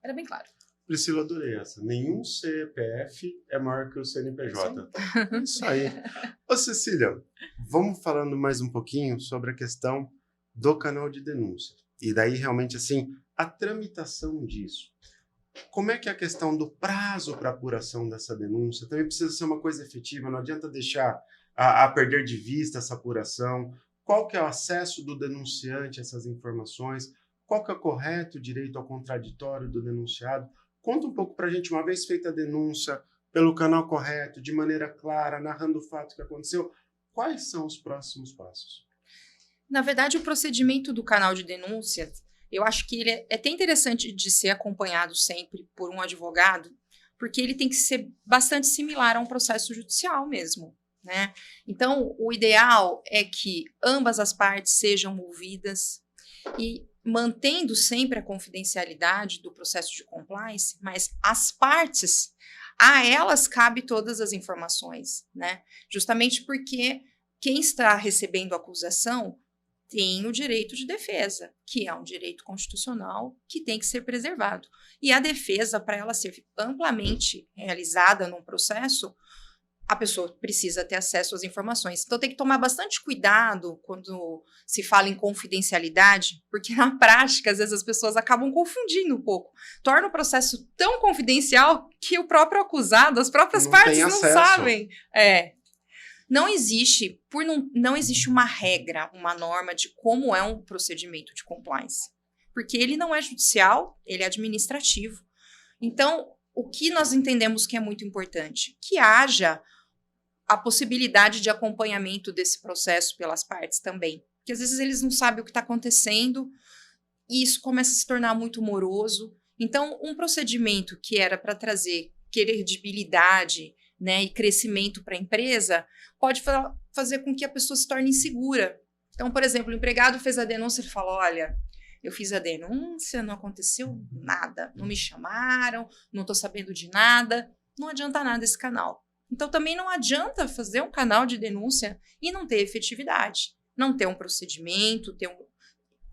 Era bem claro. Priscila, adorei essa. Nenhum CPF é maior que o CNPJ. Isso aí. Ô, Cecília, vamos falando mais um pouquinho sobre a questão do canal de denúncia. E daí, realmente, assim, a tramitação disso. Como é que é a questão do prazo para apuração dessa denúncia? Também precisa ser uma coisa efetiva, não adianta deixar a perder de vista essa apuração. Qual que é o acesso do denunciante a essas informações? Qual que é o correto direito ao contraditório do denunciado? Conta um pouco para a gente, uma vez feita a denúncia, pelo canal correto, de maneira clara, narrando o fato que aconteceu, quais são os próximos passos? Na verdade, o procedimento do canal de denúncia, eu acho que ele é até interessante de ser acompanhado sempre por um advogado, porque ele tem que ser bastante similar a um processo judicial mesmo, né? Então, o ideal é que ambas as partes sejam ouvidas e mantendo sempre a confidencialidade do processo de compliance, mas as partes, a elas cabe todas as informações, né? Justamente porque quem está recebendo a acusação tem o direito de defesa, que é um direito constitucional que tem que ser preservado. E a defesa, para ela ser amplamente realizada num processo, a pessoa precisa ter acesso às informações. Então, tem que tomar bastante cuidado quando se fala em confidencialidade, porque na prática, às vezes, as pessoas acabam confundindo um pouco. Torna o processo tão confidencial que o próprio acusado, as próprias partes não sabem. Não existe uma regra, uma norma de como é um procedimento de compliance. Porque ele não é judicial, ele é administrativo. Então, o que nós entendemos que é muito importante? Que haja a possibilidade de acompanhamento desse processo pelas partes também, porque às vezes eles não sabem o que está acontecendo e isso começa a se tornar muito moroso. Então, um procedimento que era para trazer credibilidade, né, e crescimento para a empresa pode fazer com que a pessoa se torne insegura. Então, por exemplo, o empregado fez a denúncia e falou: olha, eu fiz a denúncia, não aconteceu nada, não me chamaram, não estou sabendo de nada, não adianta nada esse canal. Então, também não adianta fazer um canal de denúncia e não ter efetividade, não ter um procedimento,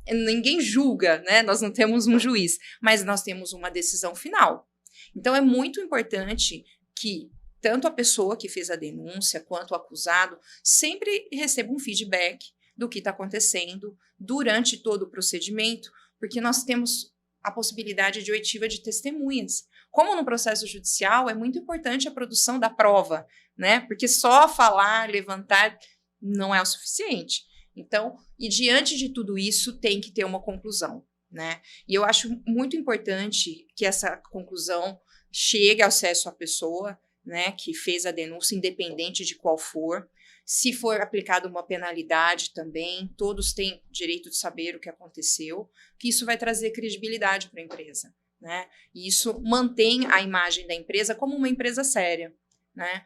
ninguém julga, né? Nós não temos um juiz, mas nós temos uma decisão final. Então, é muito importante que tanto a pessoa que fez a denúncia quanto o acusado sempre receba um feedback do que está acontecendo durante todo o procedimento, porque nós temos a possibilidade de oitiva de testemunhas. Como no processo judicial, é muito importante a produção da prova, né? Porque só falar, levantar, não é o suficiente. Então, e diante de tudo isso, tem que ter uma conclusão, né? E eu acho muito importante que essa conclusão chegue ao acesso à pessoa, né, que fez a denúncia, independente de qual for. Se for aplicada uma penalidade também, todos têm direito de saber o que aconteceu, que isso vai trazer credibilidade para a empresa, né? E isso mantém a imagem da empresa como uma empresa séria, né?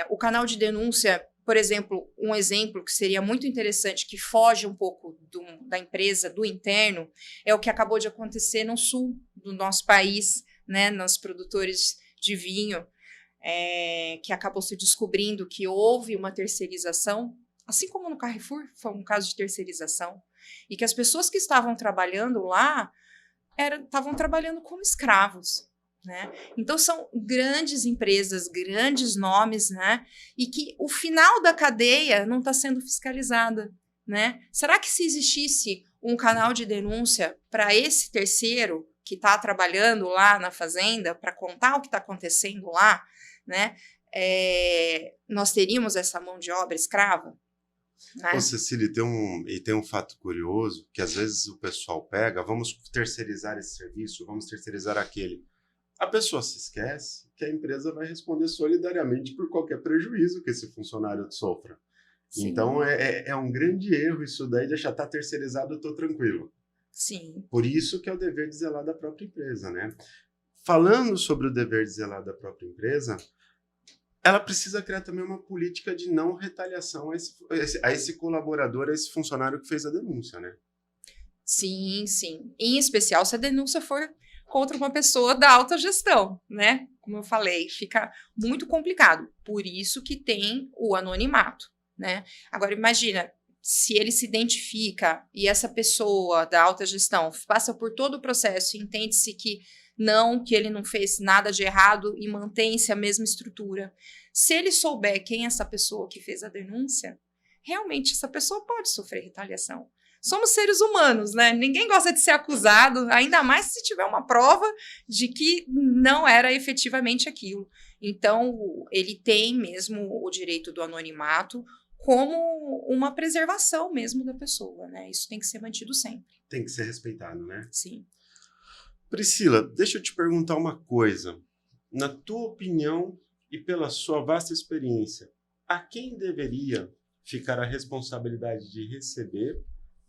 O canal de denúncia, por exemplo, um exemplo que seria muito interessante, que foge um pouco da empresa, do interno, é o que acabou de acontecer no sul do nosso país, né, nos produtores de vinho, que acabou se descobrindo que houve uma terceirização, assim como no Carrefour, foi um caso de terceirização, e que as pessoas que estavam trabalhando lá estavam trabalhando como escravos, né? Então são grandes empresas, grandes nomes, né? E que o final da cadeia não está sendo fiscalizada, né? Será que se existisse um canal de denúncia para esse terceiro que está trabalhando lá na fazenda, para contar o que está acontecendo lá, né? Nós teríamos essa mão de obra escrava? Né? Ô, Cecília, tem um fato curioso, que às vezes o pessoal pega, vamos terceirizar esse serviço, vamos terceirizar aquele. A pessoa se esquece que a empresa vai responder solidariamente por qualquer prejuízo que esse funcionário sofra. Sim. Então, é um grande erro isso daí, deixar estar terceirizado, eu estou tranquilo. Sim. Por isso que é o dever de zelar da própria empresa, né? Falando sobre o dever de zelar da própria empresa, ela precisa criar também uma política de não retaliação a esse colaborador, a esse funcionário que fez a denúncia, né? Sim, sim. Em especial se a denúncia for contra uma pessoa da alta gestão, né? Como eu falei, fica muito complicado. Por isso que tem o anonimato, né? Agora, imagina, se ele se identifica e essa pessoa da alta gestão passa por todo o processo e entende-se que ele não fez nada de errado e mantém-se a mesma estrutura. Se ele souber quem é essa pessoa que fez a denúncia, realmente essa pessoa pode sofrer retaliação. Somos seres humanos, né? Ninguém gosta de ser acusado, ainda mais se tiver uma prova de que não era efetivamente aquilo. Então, ele tem mesmo o direito do anonimato como uma preservação mesmo da pessoa, né? Isso tem que ser mantido sempre. Tem que ser respeitado, né? Sim. Priscila, deixa eu te perguntar uma coisa. Na tua opinião e pela sua vasta experiência, a quem deveria ficar a responsabilidade de receber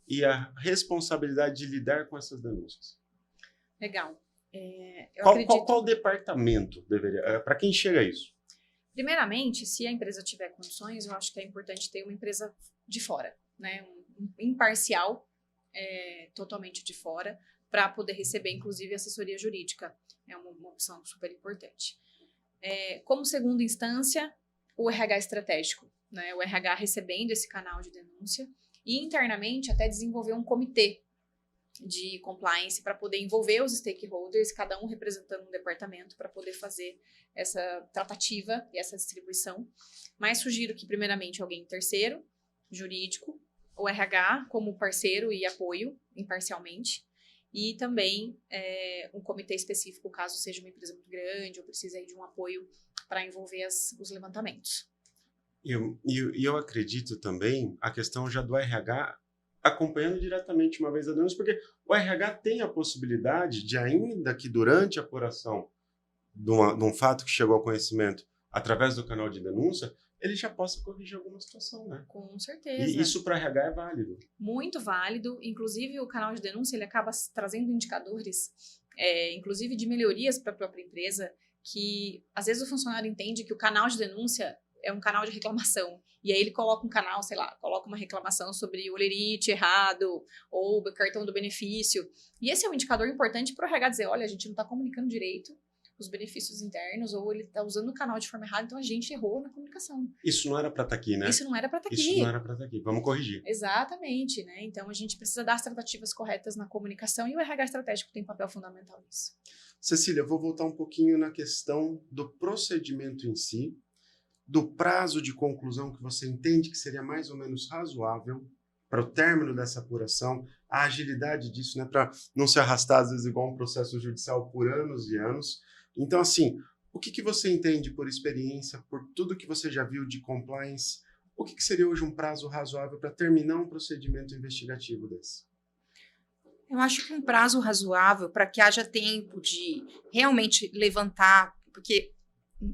e a responsabilidade de lidar com essas denúncias? Legal. Acredito... Qual departamento deveria... Para quem chega isso? Primeiramente, se a empresa tiver condições, eu acho que é importante ter uma empresa de fora, né? Um imparcial, totalmente de fora, para poder receber, inclusive, assessoria jurídica. É uma opção super importante. Como segunda instância, o RH estratégico, né? O RH recebendo esse canal de denúncia e, internamente, até desenvolver um comitê de compliance para poder envolver os stakeholders, cada um representando um departamento para poder fazer essa tratativa e essa distribuição. Mas sugiro que, primeiramente, alguém terceiro, jurídico, o RH como parceiro e apoio, imparcialmente, e também um comitê específico, caso seja uma empresa muito grande ou precise aí de um apoio para envolver os levantamentos. Eu acredito também a questão já do RH acompanhando diretamente uma vez a denúncia, porque o RH tem a possibilidade de, ainda que durante a apuração de um fato que chegou ao conhecimento através do canal de denúncia, ele já possa corrigir alguma situação, né? Com certeza. E isso para RH é válido. Muito válido. Inclusive, o canal de denúncia ele acaba trazendo indicadores, inclusive de melhorias para a própria empresa, que às vezes o funcionário entende que o canal de denúncia é um canal de reclamação. E aí ele coloca um canal, sei lá, coloca uma reclamação sobre o olerite errado ou o cartão do benefício. E esse é um indicador importante para o RH dizer, olha, a gente não está comunicando direito os benefícios internos, ou ele está usando o canal de forma errada, então a gente errou na comunicação. Isso não era para estar aqui, né? Isso não era para estar aqui. Isso não era para estar aqui. Vamos corrigir. Exatamente, né? Então a gente precisa dar as tratativas corretas na comunicação e o RH estratégico tem um papel fundamental nisso. Cecília, eu vou voltar um pouquinho na questão do procedimento em si, do prazo de conclusão que você entende que seria mais ou menos razoável para o término dessa apuração, a agilidade disso, né? Para não se arrastar, às vezes, igual um processo judicial por anos e anos. Então, assim, o que você entende por experiência, por tudo que você já viu de compliance, o que seria hoje um prazo razoável para terminar um procedimento investigativo desse? Eu acho que um prazo razoável para que haja tempo de realmente levantar, porque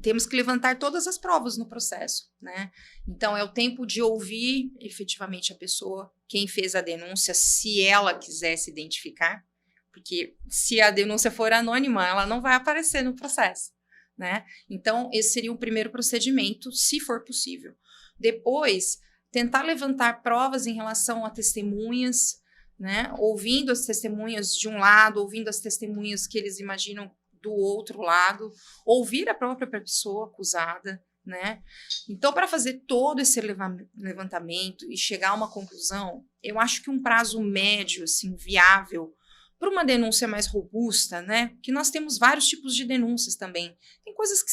temos que levantar todas as provas no processo, né? Então, é o tempo de ouvir efetivamente a pessoa, quem fez a denúncia, se ela quiser se identificar, porque se a denúncia for anônima, ela não vai aparecer no processo, né? Então, esse seria o primeiro procedimento, se for possível. Depois, tentar levantar provas em relação a testemunhas, né? Ouvindo as testemunhas de um lado, ouvindo as testemunhas que eles imaginam do outro lado, ouvir a própria pessoa acusada, né? Então, para fazer todo esse levantamento e chegar a uma conclusão, eu acho que um prazo médio, assim, viável, para uma denúncia mais robusta, né? Que nós temos vários tipos de denúncias também. Tem coisas que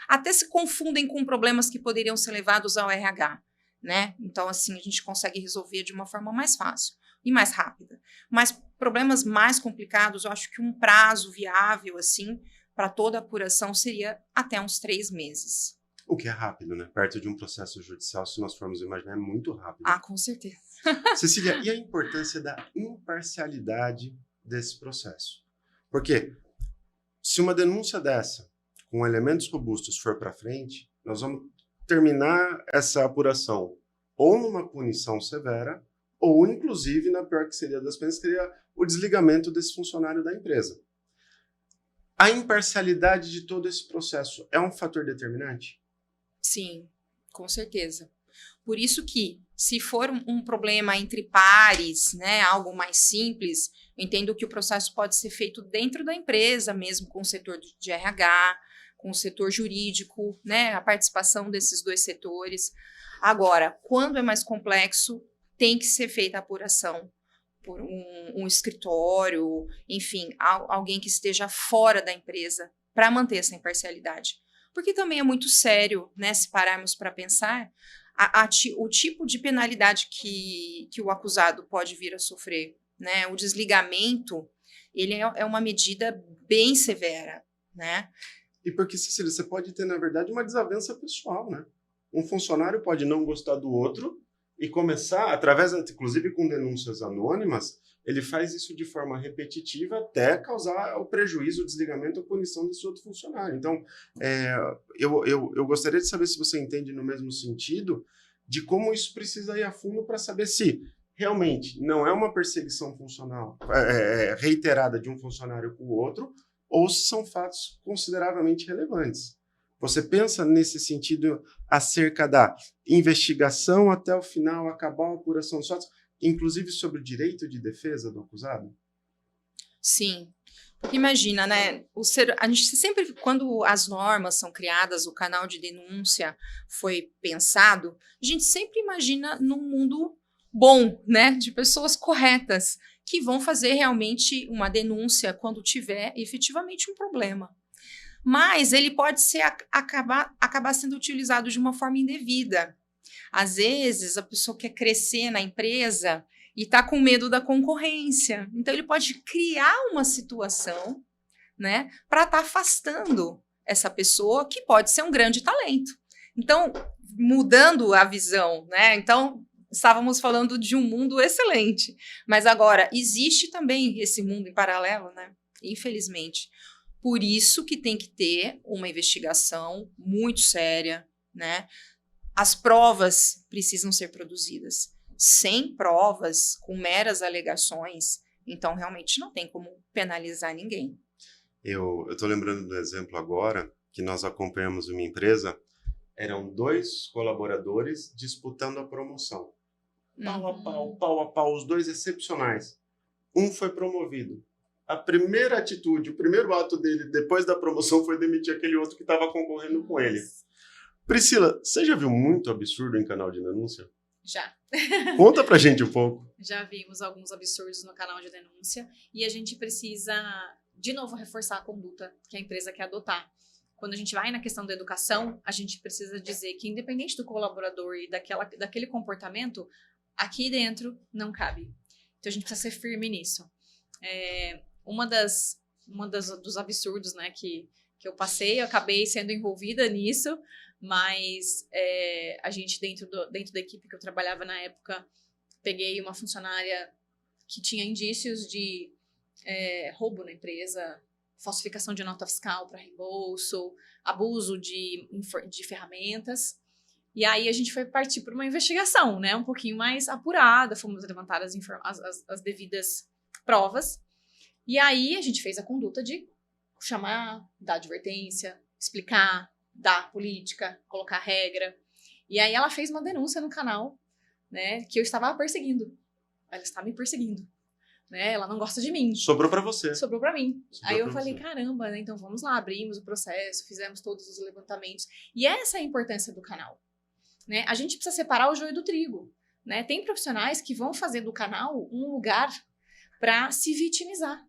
até se confundem com problemas que poderiam ser levados ao RH, né? Então, assim, a gente consegue resolver de uma forma mais fácil e mais rápida. Mas problemas mais complicados, eu acho que um prazo viável, assim, para toda a apuração seria até uns 3 meses. O que é rápido, né? Perto de um processo judicial, se nós formos imaginar, é muito rápido. Ah, com certeza. Cecília, e a importância da imparcialidade desse processo? Porque se uma denúncia dessa, com elementos robustos, for para frente, nós vamos terminar essa apuração ou numa punição severa, ou inclusive, na pior que seria das penas, seria o desligamento desse funcionário da empresa. A imparcialidade de todo esse processo é um fator determinante? Sim, com certeza. Por isso que, se for um problema entre pares, né, algo mais simples, eu entendo que o processo pode ser feito dentro da empresa, mesmo com o setor de RH, com o setor jurídico, né, a participação desses dois setores. Agora, quando é mais complexo, tem que ser feita a apuração por um escritório, enfim, alguém que esteja fora da empresa para manter essa imparcialidade. Porque também é muito sério, né, se pararmos para pensar, o tipo de penalidade que o acusado pode vir a sofrer, né? O desligamento, ele é uma medida bem severa, né? E porque, Cecília, você pode ter, na verdade, uma desavença pessoal, né? Um funcionário pode não gostar do outro e começar, através, inclusive com denúncias anônimas, ele faz isso de forma repetitiva até causar o prejuízo, o desligamento ou punição desse outro funcionário. Então, eu gostaria de saber se você entende no mesmo sentido de como isso precisa ir a fundo para saber se realmente não é uma perseguição funcional reiterada de um funcionário com o outro ou se são fatos consideravelmente relevantes. Você pensa nesse sentido acerca da investigação até o final, acabar a apuração dos fatos, inclusive sobre o direito de defesa do acusado? Sim. Imagina, né? A gente sempre, quando as normas são criadas, o canal de denúncia foi pensado, a gente sempre imagina num mundo bom, né? De pessoas corretas, que vão fazer realmente uma denúncia quando tiver efetivamente um problema. Mas ele pode acabar sendo utilizado de uma forma indevida. Às vezes, a pessoa quer crescer na empresa e está com medo da concorrência. Então, ele pode criar uma situação, né, para estar afastando essa pessoa que pode ser um grande talento. Então, mudando a visão, né? Então, estávamos falando de um mundo excelente. Mas agora, existe também esse mundo em paralelo, né? Infelizmente. Por isso que tem que ter uma investigação muito séria, né? As provas precisam ser produzidas. Sem provas, com meras alegações, então realmente não tem como penalizar ninguém. Eu estou lembrando do exemplo agora, que nós acompanhamos uma empresa, eram 2 colaboradores disputando a promoção. Pau a pau, os 2 excepcionais. Um foi promovido. A primeira atitude, o primeiro ato dele depois da promoção foi demitir aquele outro que estava concorrendo com ele. Priscila, você já viu muito absurdo em canal de denúncia? Já. Conta pra gente um pouco. Já vimos alguns absurdos no canal de denúncia e a gente precisa, de novo, reforçar a conduta que a empresa quer adotar. Quando a gente vai na questão da educação, a gente precisa dizer que, independente do colaborador e daquele comportamento, aqui dentro não cabe. Então, a gente precisa ser firme nisso. Dos absurdos, né, que eu passei, eu acabei sendo envolvida nisso, mas a gente, dentro da equipe que eu trabalhava na época, peguei uma funcionária que tinha indícios de roubo na empresa, falsificação de nota fiscal para reembolso, abuso de ferramentas. E aí a gente foi partir para uma investigação, né, um pouquinho mais apurada, fomos levantar as devidas provas. E aí a gente fez a conduta de chamar, dar advertência, explicar, dar política, colocar regra. E aí ela fez uma denúncia no canal, né, que eu estava perseguindo. Ela está me perseguindo. Né? Ela não gosta de mim. Sobrou pra você. Sobrou pra mim. Sobrou aí eu pra falei, você. caramba, né? Então vamos lá, abrimos o processo, fizemos todos os levantamentos. E essa é a importância do canal. Né? A gente precisa separar o joio do trigo. Né? Tem profissionais que vão fazer do canal um lugar para se vitimizar.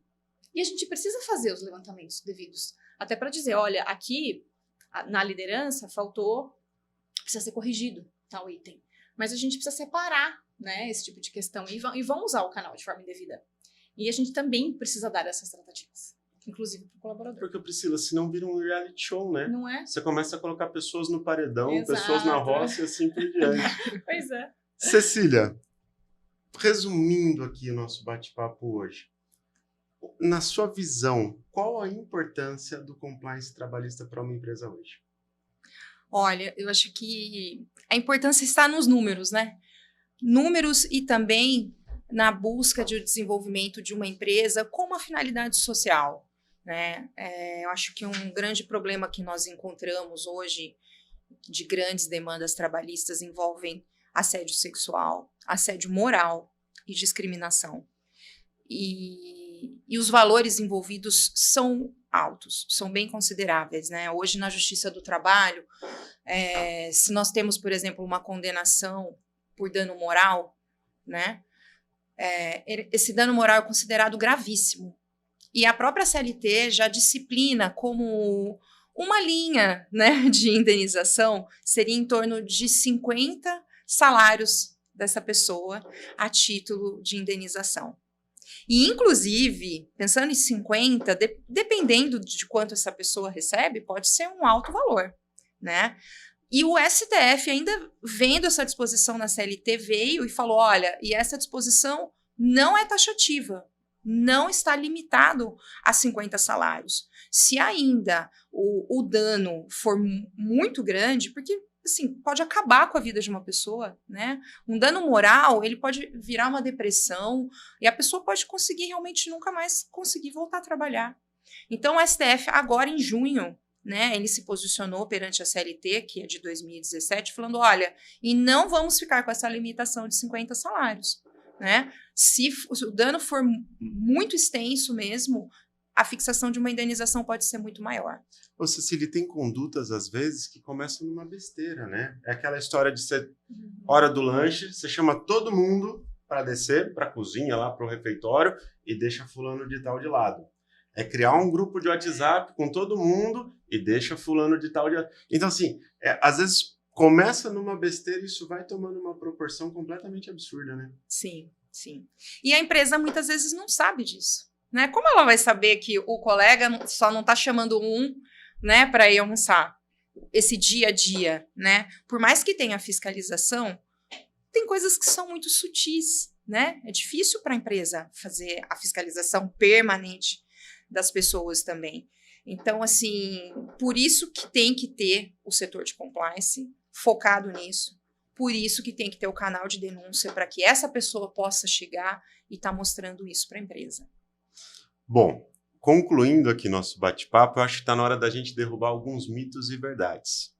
E a gente precisa fazer os levantamentos devidos. Até para dizer, olha, aqui na liderança precisa ser corrigido tal item. Mas a gente precisa separar, né, esse tipo de questão e vão usar o canal de forma indevida. E a gente também precisa dar essas tratativas, inclusive para o colaborador. Porque, Priscila, senão vira um reality show, né? Não é? Você começa a colocar pessoas no paredão, Exato. pessoas na roça e assim por diante. Pois é. Cecília, resumindo aqui o nosso bate-papo hoje, na sua visão, qual a importância do compliance trabalhista para uma empresa hoje? Olha, eu acho que a importância está nos números, né? Números e também na busca de desenvolvimento de uma empresa com uma finalidade social, né? Eu acho que um grande problema que nós encontramos hoje de grandes demandas trabalhistas envolvem assédio sexual, assédio moral e discriminação. E os valores envolvidos são altos, são bem consideráveis, né? Hoje, na Justiça do Trabalho, se nós temos, por exemplo, uma condenação por dano moral, né? Esse dano moral é considerado gravíssimo. E a própria CLT já disciplina como uma linha, né, de indenização seria em torno de 50 salários dessa pessoa a título de indenização. E, inclusive, pensando em 50, dependendo de quanto essa pessoa recebe, pode ser um alto valor, né? E o STF, ainda vendo essa disposição na CLT, veio e falou, olha, e essa disposição não é taxativa, não está limitado a 50 salários. Se ainda o dano for muito grande, porque assim, pode acabar com a vida de uma pessoa, né? Um dano moral, ele pode virar uma depressão e a pessoa pode conseguir realmente nunca mais conseguir voltar a trabalhar. Então, o STF, agora em junho, né, ele se posicionou perante a CLT, que é de 2017, falando, olha, e não vamos ficar com essa limitação de 50 salários, né? Se o dano for muito extenso mesmo, a fixação de uma indenização pode ser muito maior. Ô, Cecília, tem condutas, às vezes, que começam numa besteira, né? É aquela história de ser hora do lanche, você chama todo mundo para descer para a cozinha, lá para o refeitório, e deixa fulano de tal de lado. É criar um grupo de WhatsApp com todo mundo e deixa fulano de tal de lado. Então, assim, às vezes começa numa besteira e isso vai tomando uma proporção completamente absurda, né? Sim, sim. E a empresa muitas vezes não sabe disso, né? Como ela vai saber que o colega só não está chamando né, para ir almoçar? Esse dia a dia, né? Por mais que tenha fiscalização, tem coisas que são muito sutis, né? É difícil para a empresa fazer a fiscalização permanente das pessoas também. Então, assim, por isso que tem que ter o setor de compliance focado nisso. Por isso que tem que ter o canal de denúncia para que essa pessoa possa chegar e estar mostrando isso para a empresa. Bom, concluindo aqui nosso bate-papo, eu acho que está na hora da gente derrubar alguns mitos e verdades.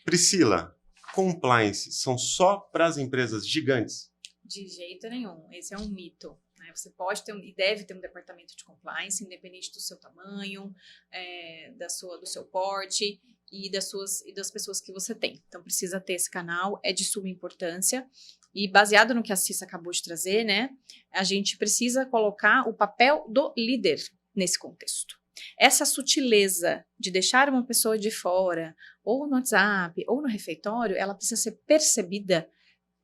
Priscila, compliance são só para as empresas gigantes? De jeito nenhum. Esse é um mito. Né? Você pode ter e deve ter um departamento de compliance, independente do seu tamanho, do seu porte e das pessoas que você tem. Então, precisa ter esse canal, é de suma importância. E baseado no que a Cissa acabou de trazer, né, a gente precisa colocar o papel do líder nesse contexto. Essa sutileza de deixar uma pessoa de fora, ou no WhatsApp, ou no refeitório, ela precisa ser percebida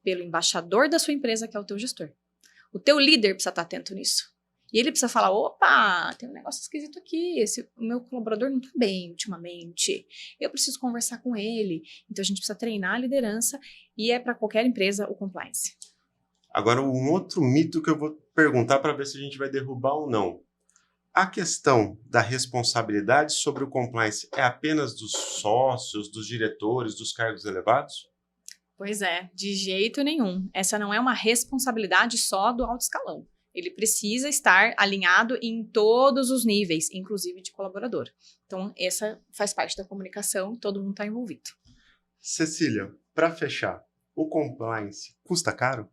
pelo embaixador da sua empresa, que é o teu gestor. O teu líder precisa estar atento nisso. E ele precisa falar, opa, tem um negócio esquisito aqui, o meu colaborador não está bem ultimamente, eu preciso conversar com ele. Então, a gente precisa treinar a liderança e é para qualquer empresa o compliance. Agora, um outro mito que eu vou perguntar para ver se a gente vai derrubar ou não. A questão da responsabilidade sobre o compliance é apenas dos sócios, dos diretores, dos cargos elevados? Pois é, de jeito nenhum. Essa não é uma responsabilidade só do alto escalão. Ele precisa estar alinhado em todos os níveis, inclusive de colaborador. Então, essa faz parte da comunicação, todo mundo está envolvido. Cecília, para fechar, o compliance custa caro?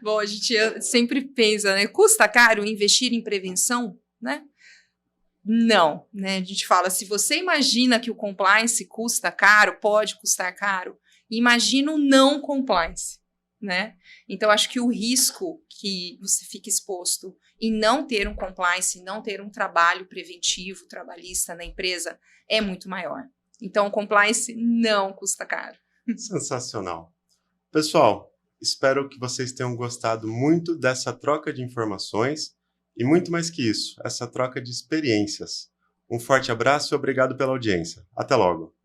Bom, a gente sempre pensa, né? Custa caro investir em prevenção, né? Não, né? A gente fala, se você imagina que o compliance custa caro, pode custar caro, imagina o não compliance, né? Então, acho que o risco que você fica exposto em não ter um compliance, não ter um trabalho preventivo, trabalhista na empresa, é muito maior. Então, o compliance não custa caro. Sensacional. Pessoal, espero que vocês tenham gostado muito dessa troca de informações e muito mais que isso, essa troca de experiências. Um forte abraço e obrigado pela audiência. Até logo.